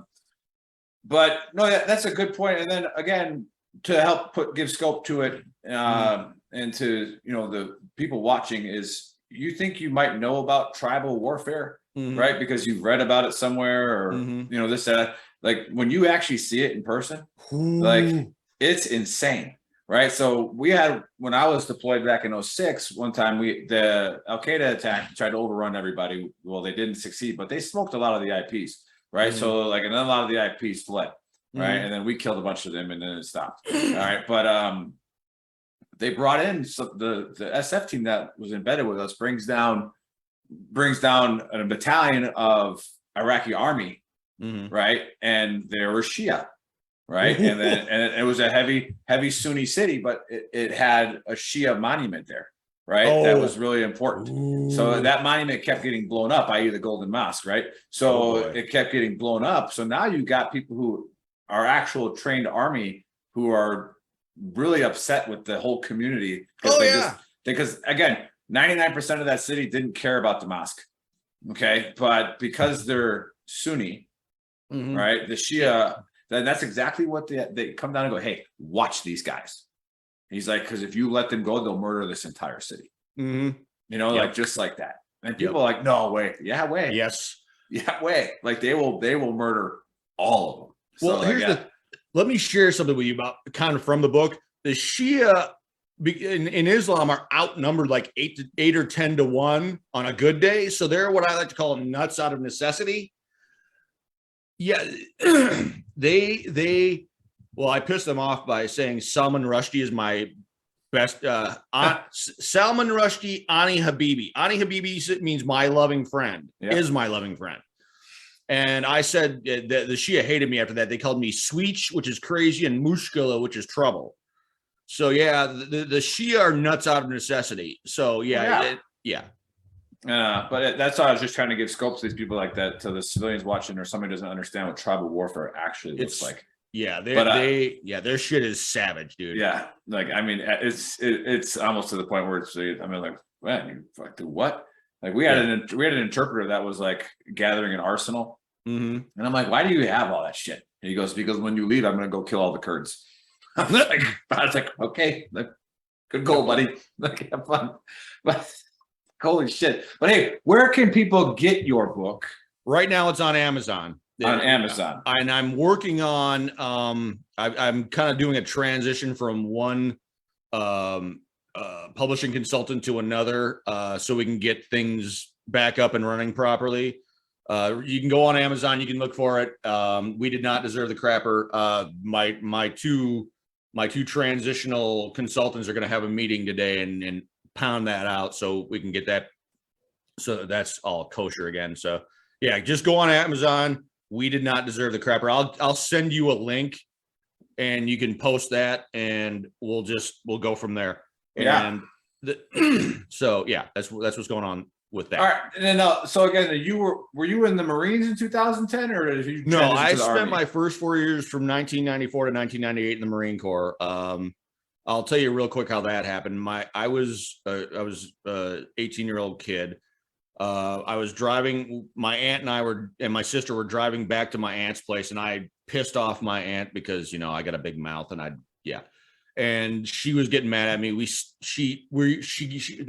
Speaker 9: But no, that's a good point. And then again, to help give scope to it, and to the people watching, is you think you might know about tribal warfare, right? Because you've read about it somewhere, or this, that. Like when you actually see it in person, like it's insane, right? So when I was deployed back in 2006, one time the Al-Qaeda attack tried to overrun everybody. Well, they didn't succeed, but they smoked a lot of the IPs, right? So and then a lot of the IPs fled, right? And then we killed a bunch of them, and then it stopped. All right, but they brought in the SF team that was embedded with us brings down a battalion of Iraqi army. Right, and there were Shia, right, and it was a heavy Sunni city, but it had a Shia monument there, right? That was really important. So that monument kept getting blown up, i.e. the Golden Mosque, right? So it kept getting blown up. So now you got people who are actual trained army who are really upset with the whole community.
Speaker 6: Oh, yeah.
Speaker 9: Because again, 99% of that city didn't care about the mosque. Okay. But because they're Sunni,
Speaker 6: Mhm.
Speaker 9: right? The Shia, that's exactly what they come down and go, hey, watch these guys. He's like, because if you let them go, they'll murder this entire city.
Speaker 6: Mhm.
Speaker 9: You know,
Speaker 6: Yep.
Speaker 9: like just like that. And people are like, no way. Yeah, way.
Speaker 6: Yes.
Speaker 9: Yeah, way. Like they will murder all of them.
Speaker 6: Well,
Speaker 9: So,
Speaker 6: let me share something with you about kind of from the book. The Shia in Islam are outnumbered like 8 or 10 to 1 on a good day. So they're what I like to call nuts out of necessity. Yeah, well, I pissed them off by saying Salman Rushdie is my best. Salman Rushdie, Ani Habibi. Ani Habibi means my loving friend, is my loving friend. And I said the Shia hated me after that. They called me Sweech, which is crazy, and Mushkila, which is trouble. So yeah, the Shia are nuts out of necessity. So yeah.
Speaker 9: But that's why I was just trying to give scope to these people like that, to the civilians watching, or somebody doesn't understand what tribal warfare actually looks like.
Speaker 6: Yeah, their shit is savage, dude.
Speaker 9: Yeah, like I mean, it's almost to the point where it's, I mean, like, man, you like do what? Like we had an interpreter that was like gathering an arsenal, and I'm like, why do you have all that shit? And he goes, because when you leave, I'm gonna go kill all the Kurds. I was like, okay, like, good goal, buddy. Like, have fun, but. Holy shit. But hey, where can people get your book?
Speaker 6: Right now it's on Amazon.
Speaker 9: On Amazon.
Speaker 6: And I'm working on I'm kind of doing a transition from one publishing consultant to another, so we can get things back up and running properly. You can go on Amazon, you can look for it. We Did Not Deserve the Crapper. My two transitional consultants are going to have a meeting today and pound that out so we can get that, so that's all kosher again. So yeah, just go on Amazon. We Did Not Deserve the Crapper. I'll send you a link and you can post that and we'll go from there.
Speaker 9: Yeah.
Speaker 6: And so yeah, that's what's going on with that.
Speaker 9: All right. And then so again, were you in the Marines in 2010, or did you?
Speaker 6: No, I spent my first 4 years from 1994 to 1998 in the Marine Corps. I'll tell you real quick how that happened. I was a 18-year-old kid. I was driving. My aunt and my sister were driving back to my aunt's place, and I pissed off my aunt because I got a big mouth, and she was getting mad at me. This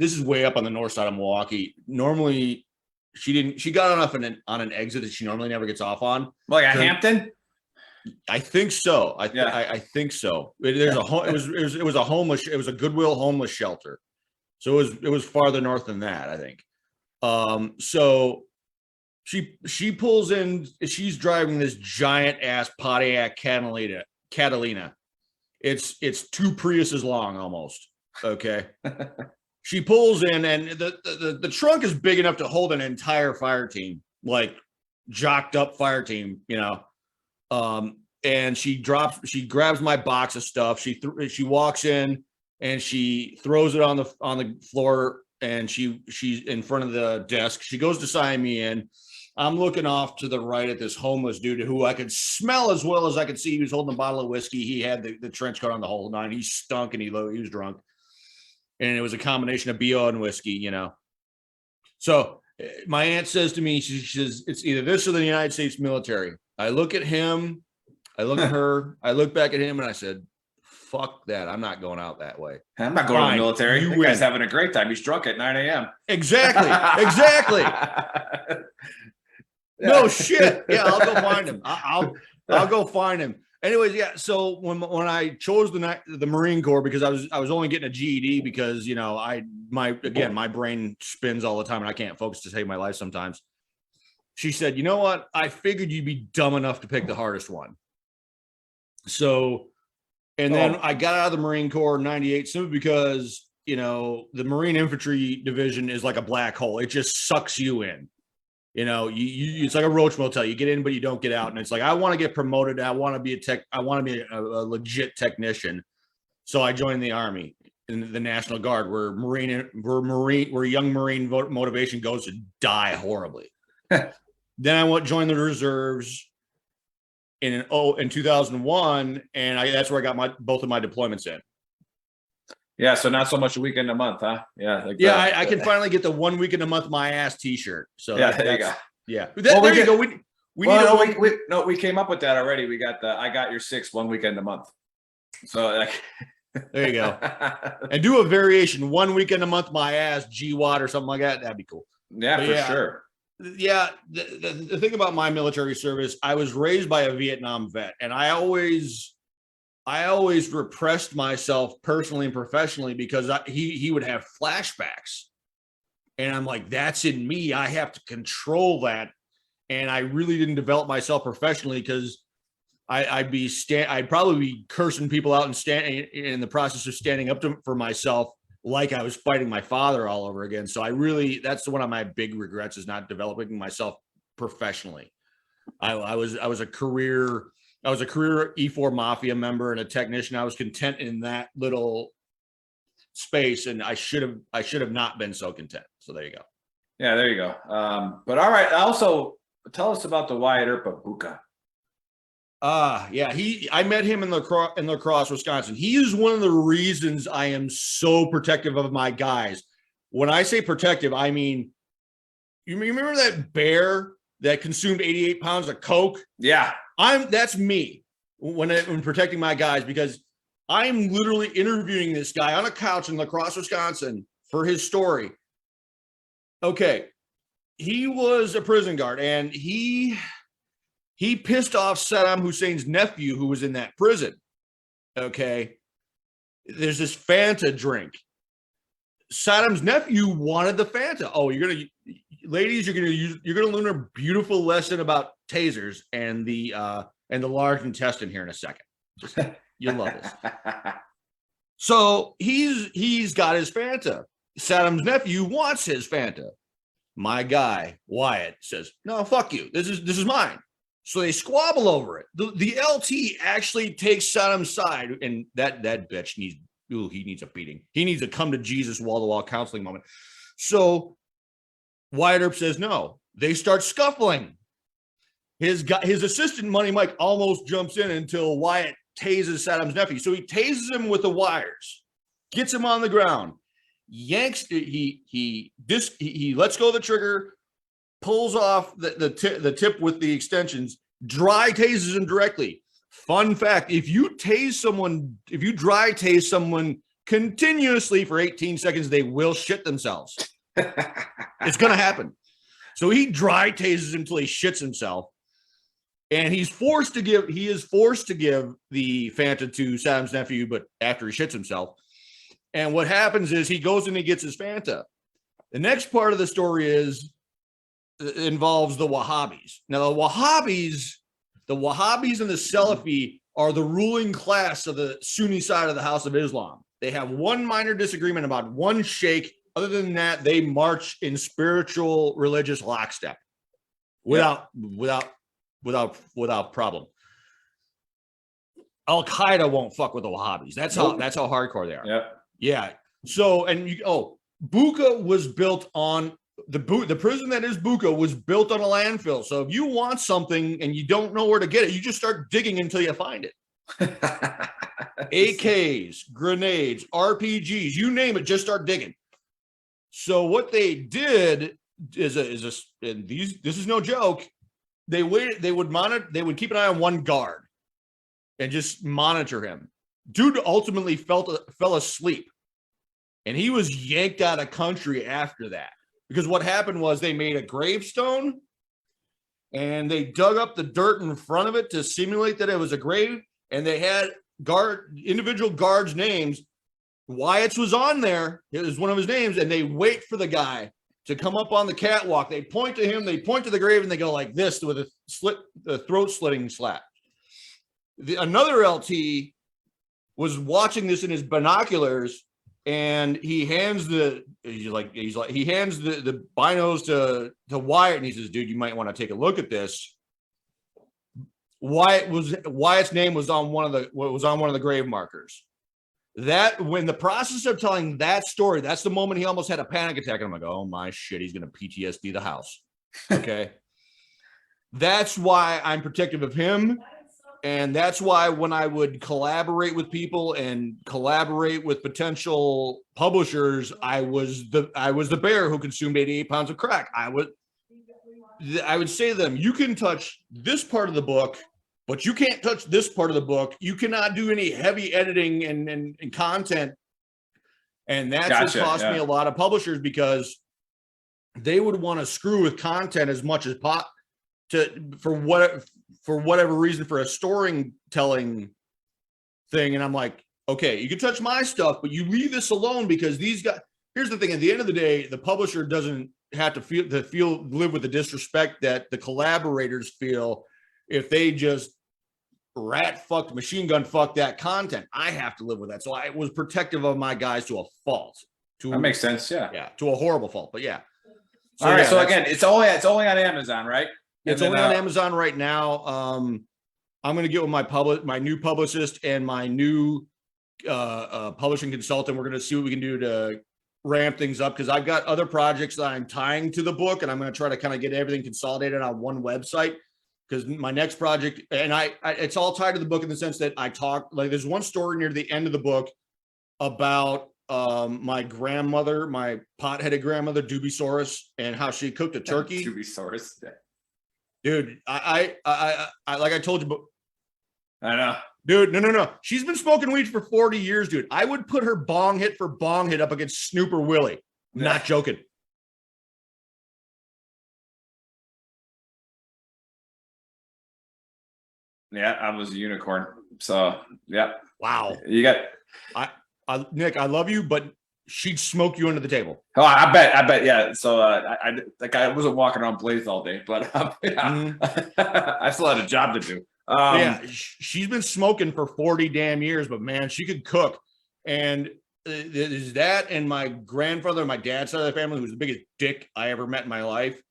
Speaker 6: is way up on the north side of Milwaukee. Normally, she got off on an exit that she normally never gets off on.
Speaker 9: Like a Hampton.
Speaker 6: I think so. I think so. It was a Goodwill homeless shelter. So it was farther north than that, I think. So she pulls in, she's driving this giant ass Pontiac Catalina. It's 2 Priuses long almost. Okay. She pulls in and the trunk is big enough to hold an entire fire team, like jocked up fire team, and she grabs my box of stuff. She walks in and she throws it on the floor, and she's in front of the desk. She goes to sign me in. I'm looking off to the right at this homeless dude who I could smell as well as I could see. He was holding a bottle of whiskey. He had the trench coat on the whole nine. He stunk and he was drunk. And it was a combination of BO and whiskey, So my aunt says to me, she says, it's either this or the United States military. I look at him, I look at her, I look back at him, and I said, fuck that. I'm not going out that way.
Speaker 9: I'm not going to the military. You guys having a great time. He's drunk at 9 a.m.
Speaker 6: Exactly. No shit. Yeah, I'll go find him. I'll go find him. Anyways, yeah. So when I chose the Marine Corps, because I was only getting a GED because my brain spins all the time and I can't focus to save my life sometimes. She said, you know what? I figured you'd be dumb enough to pick the hardest one. So, and then I got out of the Marine Corps in 98 simply because, the Marine Infantry Division is like a black hole. It just sucks you in. It's like a roach motel. You get in, but you don't get out. And it's like, I want to get promoted. I want to be a legit technician. So I joined the Army in the National Guard, where young Marine motivation goes to die horribly. Then I joined the reserves. in 2001, and that's where I got both of my deployments in.
Speaker 9: Yeah, so not so much a weekend a month, huh? Yeah, like
Speaker 6: Yeah, I can finally get the 1 weekend a month my ass T-shirt. So
Speaker 9: yeah, there you go.
Speaker 6: Yeah,
Speaker 9: Well,
Speaker 6: there you go.
Speaker 9: We came up with that already. We got I got your 6 1 weekend a month. So like,
Speaker 6: there you go. And do a variation 1 weekend a month my ass GWAT or something like that. That'd be cool.
Speaker 9: Yeah,
Speaker 6: But
Speaker 9: for sure.
Speaker 6: Yeah, the thing about my military service, I was raised by a Vietnam vet, and I always repressed myself personally and professionally because he would have flashbacks, and I'm like, that's in me. I have to control that, and I really didn't develop myself professionally because I'd probably be cursing people out and standing in the process of standing up for myself, like I was fighting my father all over again. So that's one of my big regrets, is not developing myself professionally. I was a career E4 Mafia member and a technician. I was content in that little space, and I should have not been so content. So there you go.
Speaker 9: Yeah, there you go. But all right. Also, tell us about the Wyatt Earp of Buka.
Speaker 6: Yeah, I met him in La Crosse, Wisconsin. He is one of the reasons I am so protective of my guys. When I say protective, I mean, you remember that bear that consumed 88 pounds of coke?
Speaker 9: Yeah.
Speaker 6: That's me when protecting my guys, because I'm literally interviewing this guy on a couch in La Crosse, Wisconsin for his story. Okay. He was a prison guard, and he pissed off Saddam Hussein's nephew who was in that prison. Okay. There's this Fanta drink. Saddam's nephew wanted the Fanta. Oh, ladies, you're going to learn a beautiful lesson about tasers and the large intestine here in a second. You'll love this. So he's got his Fanta. Saddam's nephew wants his Fanta. My guy, Wyatt, says, no, fuck you. This is mine. So they squabble over it. The LT actually takes Saddam's side, and that bitch he needs a beating. He needs a come to Jesus wall-to-wall counseling moment. So Wyatt Earp says no. They start scuffling. His assistant Money Mike almost jumps in until Wyatt tases Saddam's nephew. So he tases him with the wires, gets him on the ground, yanks. He lets go of the trigger, pulls off the tip with the extensions, dry tases him directly. Fun fact, if you dry tase someone continuously for 18 seconds, they will shit themselves. It's going to happen. So he dry tases him until he shits himself. And he is forced to give the Fanta to Saddam's nephew, but after he shits himself. And what happens is he goes and he gets his Fanta. The next part of the story involves the Wahhabis. Now, the Wahhabis and the Salafi are the ruling class of the Sunni side of the House of Islam. They have one minor disagreement about one sheikh. Other than that, they march in spiritual, religious lockstep without problem. Al Qaeda won't fuck with the Wahhabis. That's how hardcore they are.
Speaker 9: Yeah.
Speaker 6: Yeah. So, Buka was built on the prison that is Buka was built on a landfill. So if you want something and you don't know where to get it, you just start digging until you find it. AKs, grenades, RPGs, you name it, just start digging. So what they did this is no joke. They would keep an eye on one guard and just monitor him. Dude ultimately fell asleep, and he was yanked out of country after that. Because what happened was they made a gravestone and they dug up the dirt in front of it to simulate that it was a grave. And they had individual guards' names. Wyatt's was on there. It was one of his names. And they wait for the guy to come up on the catwalk. They point to him. They point to the grave and they go like this with a throat slitting slap. Another LT was watching this in his binoculars. And he hands the binos to Wyatt, and he says, "Dude, you might want to take a look at this." Wyatt's name was on one of the grave markers. That when the process of telling that story, that's the moment he almost had a panic attack. And I'm like, "Oh my shit, he's gonna PTSD the house." Okay, that's why I'm protective of him And that's why when I would collaborate with people and collaborate with potential publishers, I was the bear who consumed 88 pounds of crack. I would say to them, you can touch this part of the book, but you can't touch this part of the book. You cannot do any heavy editing and content. And that's what cost me a lot of publishers, because they would want to screw with content as much as for whatever reason, for a storytelling thing. And I'm like, okay, you can touch my stuff, but you leave this alone, because these guys, here's the thing, at the end of the day, the publisher doesn't have to live with the disrespect that the collaborators feel if they just machine gun fuck that content. I have to live with that. So I was protective of my guys to a fault.
Speaker 9: That makes sense. Yeah.
Speaker 6: Yeah. To a horrible fault, but yeah.
Speaker 9: So, all right. So again, it's only on Amazon, right?
Speaker 6: It's only on Amazon right now. I'm going to get with my new publicist and my new publishing consultant. We're going to see what we can do to ramp things up, because I've got other projects that I'm tying to the book, and I'm going to try to kind of get everything consolidated on one website. Because my next project, and it's all tied to the book in the sense that I talk, like, there's one story near the end of the book about my grandmother, my pot-headed grandmother, Dubisaurus, and how she cooked a turkey.
Speaker 9: Dubisaurus. Yeah.
Speaker 6: Dude, I like I told you, but
Speaker 9: I know.
Speaker 6: Dude, no. She's been smoking weed for 40 years, dude. I would put her bong hit for bong hit up against Snooper Willie. Not joking.
Speaker 9: Yeah, I was a unicorn. So, yeah.
Speaker 6: Wow.
Speaker 9: You got
Speaker 6: Nick, I love you, but she'd smoke you under the table.
Speaker 9: Oh, I bet. Yeah. So, I wasn't walking around blazed all day, but I still had a job to do.
Speaker 6: Yeah, she's been smoking for 40 damn years, but man, she could cook. And is that, and my grandfather, my dad's side of the family, who was the biggest dick I ever met in my life.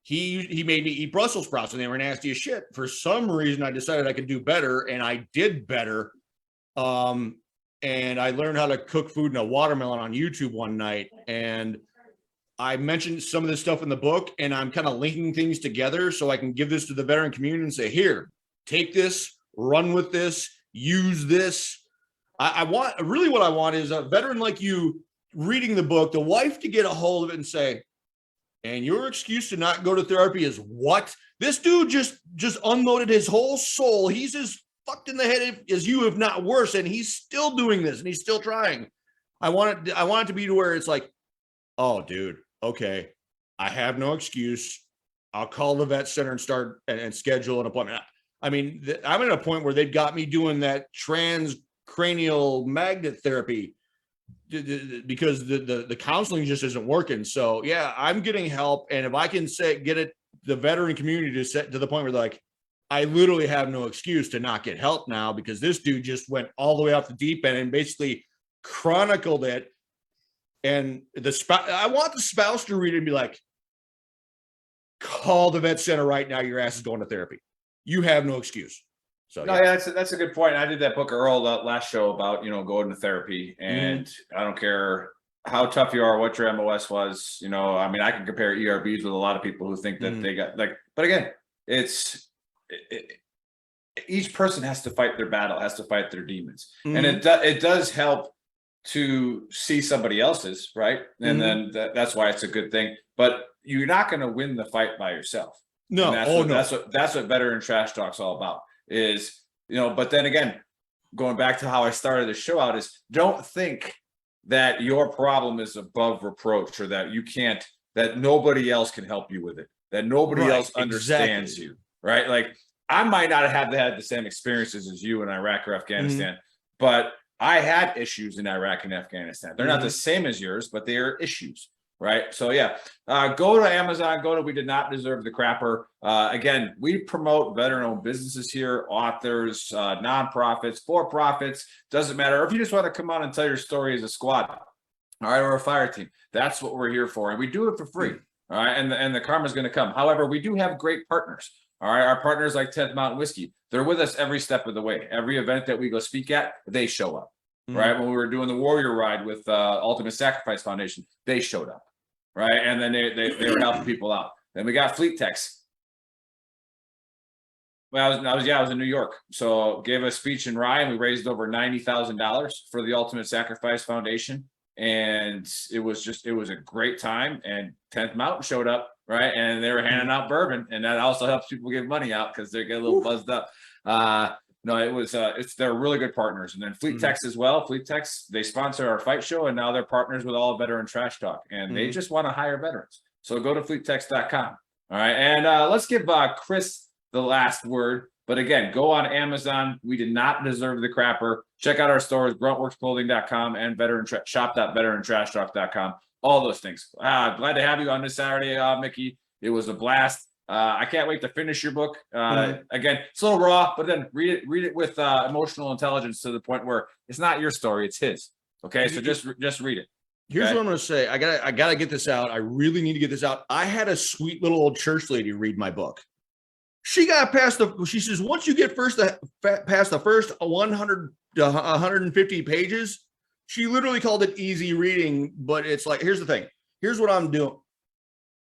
Speaker 6: He made me eat Brussels sprouts, and they were nasty as shit. For some reason, I decided I could do better, and I did better. And I learned how to cook food in a watermelon on YouTube one night, and I mentioned some of this stuff in the book, and I'm kind of linking things together so I can give this to the veteran community and say, here, take this, run with this, use this. What I want is a veteran like you reading the book, the wife to get a hold of it and say, and your excuse to not go to therapy is what? This dude just unloaded his whole soul. He's as fucked in the head as you, if not worse, and he's still doing this, and he's still trying. I want it to be to where it's like, oh, dude, okay, I have no excuse. I'll call the vet center and start and schedule an appointment. I mean, I'm at a point where they've got me doing that transcranial magnet therapy because the counseling just isn't working. So yeah, I'm getting help. And if I can get the veteran community to set to the point where like, I literally have no excuse to not get help now, because this dude just went all the way off the deep end and basically chronicled it. And I want the spouse to read it and be like, call the vet center right now. Your ass is going to therapy. You have no excuse. So
Speaker 9: yeah, that's a good point. I did that book Earl last show about, going to therapy, and I don't care how tough you are, what your MOS was, I mean, I can compare ERBs with a lot of people who think that they got but again, each person has to fight their battle, has to fight their demons. And it does help to see somebody else's, right? And then that's why it's a good thing, but you're not going to win the fight by yourself.
Speaker 6: No.
Speaker 9: That's what Veteran Trash Talk's all about is, but then again, going back to how I started the show out is, don't think that your problem is above reproach, or that nobody else can help you with it, that nobody else understands you, right? Like, I might not have had the same experiences as you in Iraq or Afghanistan, but I had issues in Iraq and Afghanistan. They're not the same as yours, but they are issues, right? So yeah, go to Amazon, go to We Did Not Deserve the Crapper. Again, we promote veteran-owned businesses here, authors, nonprofits, for-profits, doesn't matter. If you just want to come on and tell your story as a squad, all right, or a fire team, that's what we're here for. And we do it for free, all right? And the karma's going to come. However, we do have great partners. All right, our partners like 10th Mountain Whiskey, they're with us every step of the way. Every event that we go speak at, they show up, right? When we were doing the Warrior Ride with Ultimate Sacrifice Foundation, they showed up, right? And then they were helping people out. Then we got Fleet Techs. Well, I was in New York. So gave a speech in Rye, and we raised over $90,000 for the Ultimate Sacrifice Foundation. And it was a great time. And 10th Mountain showed up, right? And they were handing out bourbon, and that also helps people give money out because they get a little buzzed up. No, it was they're really good partners. And then Fleet Tex as well. Fleet Tex, they sponsor our fight show, and now they're partners with All Veteran Trash Talk, and they just want to hire veterans. So go to fleettex.com. All right. And let's give Chris the last word. But again, go on Amazon. We did not deserve the crapper. Check out our stores, gruntworksclothing.com and shop.veterantrashtalk.com. All those things. Glad to have you on this Saturday, Mickey. It was a blast. I can't wait to finish your book. Again, it's a little raw, but then read it with emotional intelligence to the point where it's not your story, it's his. Okay, so just read it.
Speaker 6: Here's what I'm going to say. I gotta get this out. I really need to get this out. I had a sweet little old church lady read my book. She got past she says, once you get past the first 100 to 150 pages, she literally called it easy reading. But it's like, here's the thing. Here's what I'm doing.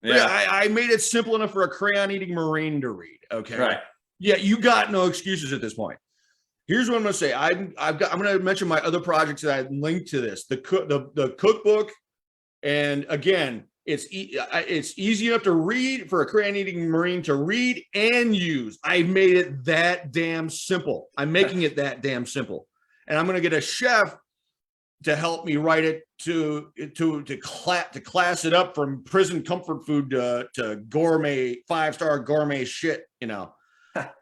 Speaker 6: Yeah, I made it simple enough for a crayon eating Marine to read. Okay.
Speaker 9: Right.
Speaker 6: Yeah, you got no excuses at this point. Here's what I'm going to say. I'm going to mention my other projects that I linked to this. The cookbook, and again, it's easy enough to read for a crayon eating Marine to read and use. I made it that damn simple. I'm making it that damn simple, and I'm going to get a chef to help me write it to class it up from prison comfort food to gourmet 5-star gourmet shit. You know,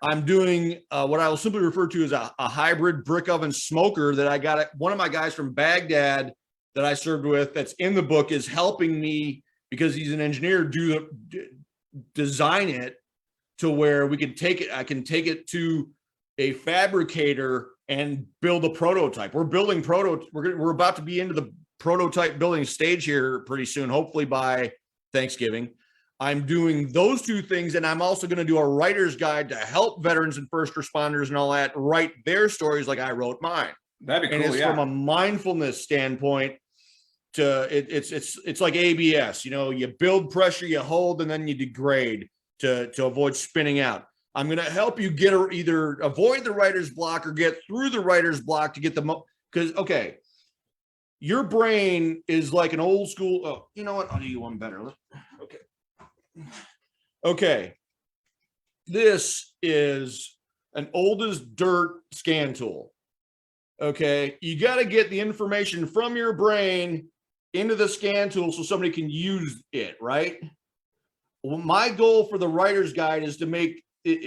Speaker 6: I'm doing what I will simply refer to as a hybrid brick oven smoker that I got one of my guys from Baghdad that I served with that's in the book is helping me because he's an engineer design it to where we can take it. I can take it to a fabricator and build a prototype. We're building we're about to be into the prototype building stage here pretty soon, hopefully by Thanksgiving. I'm doing those two things, and I'm also going to do a writer's guide to help veterans and first responders and all that write their stories like I wrote mine.
Speaker 9: That'd be cool.
Speaker 6: And it's from a mindfulness standpoint. It's like ABS. You know, you build pressure, you hold, and then you degrade to avoid spinning out. I'm going to help you either avoid the writer's block or get through the writer's block to get because okay, your brain is like an old school. Oh, you know what? I'll do you one better. Okay. This is an old as dirt scan tool. Okay. You got to get the information from your brain into the scan tool so somebody can use it, right? Well, my goal for the writer's guide is to make the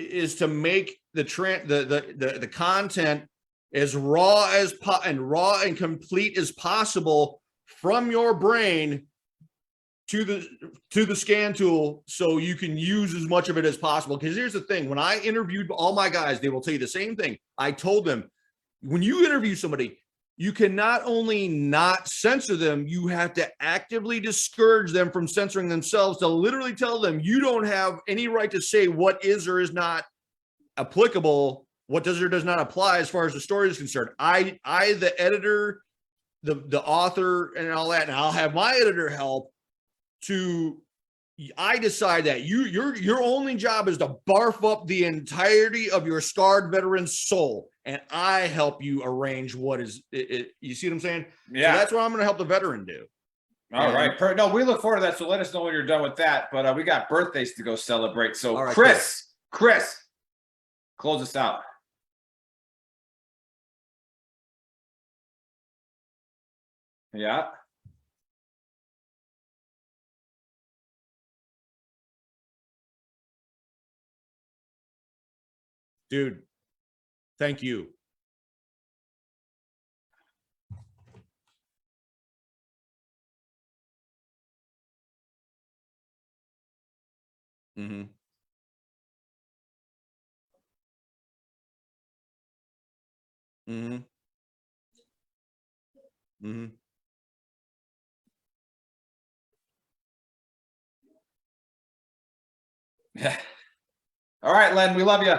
Speaker 6: content as raw and complete as possible from your brain to the scan tool so you can use as much of it as possible. Because here's the thing, when I interviewed all my guys, they will tell you the same thing. I told them, when you interview somebody, you can not only not censor them, you have to actively discourage them from censoring themselves to literally tell them you don't have any right to say what is or is not applicable, what does or does not apply as far as the story is concerned. I the editor, the author and all that, and I'll have my editor help I decide that your only job is to barf up the entirety of your scarred veteran's soul, and I help you arrange what is it. You see what I'm saying? Yeah, so that's what I'm going to help the veteran do.
Speaker 9: All right. No, we look forward to that. So let us know when you're done with that. But we got birthdays to go celebrate. So right, Chris, close us out. Yeah.
Speaker 6: Dude, thank you. Mm-hmm. Mm-hmm. Mm-hmm.
Speaker 9: Yeah. All right, Len, we love you.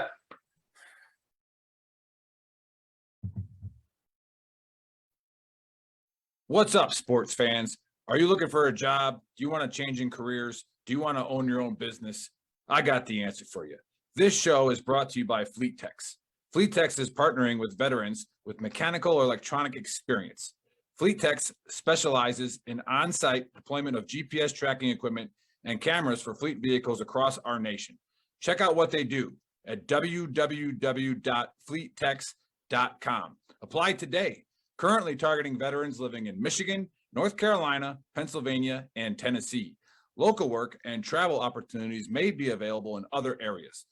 Speaker 9: What's up, sports fans? Are you looking for a job? Do you want to change in careers? Do you want to own your own business? I got the answer for you.
Speaker 2: This show is brought to you by FleetTex. FleetTex is partnering with veterans with mechanical or electronic experience. FleetTex specializes in on-site deployment of GPS tracking equipment and cameras for fleet vehicles across our nation. Check out what they do at www.fleettex.com. Apply today. Currently targeting veterans living in Michigan, North Carolina, Pennsylvania, and Tennessee. Local work and travel opportunities may be available in other areas.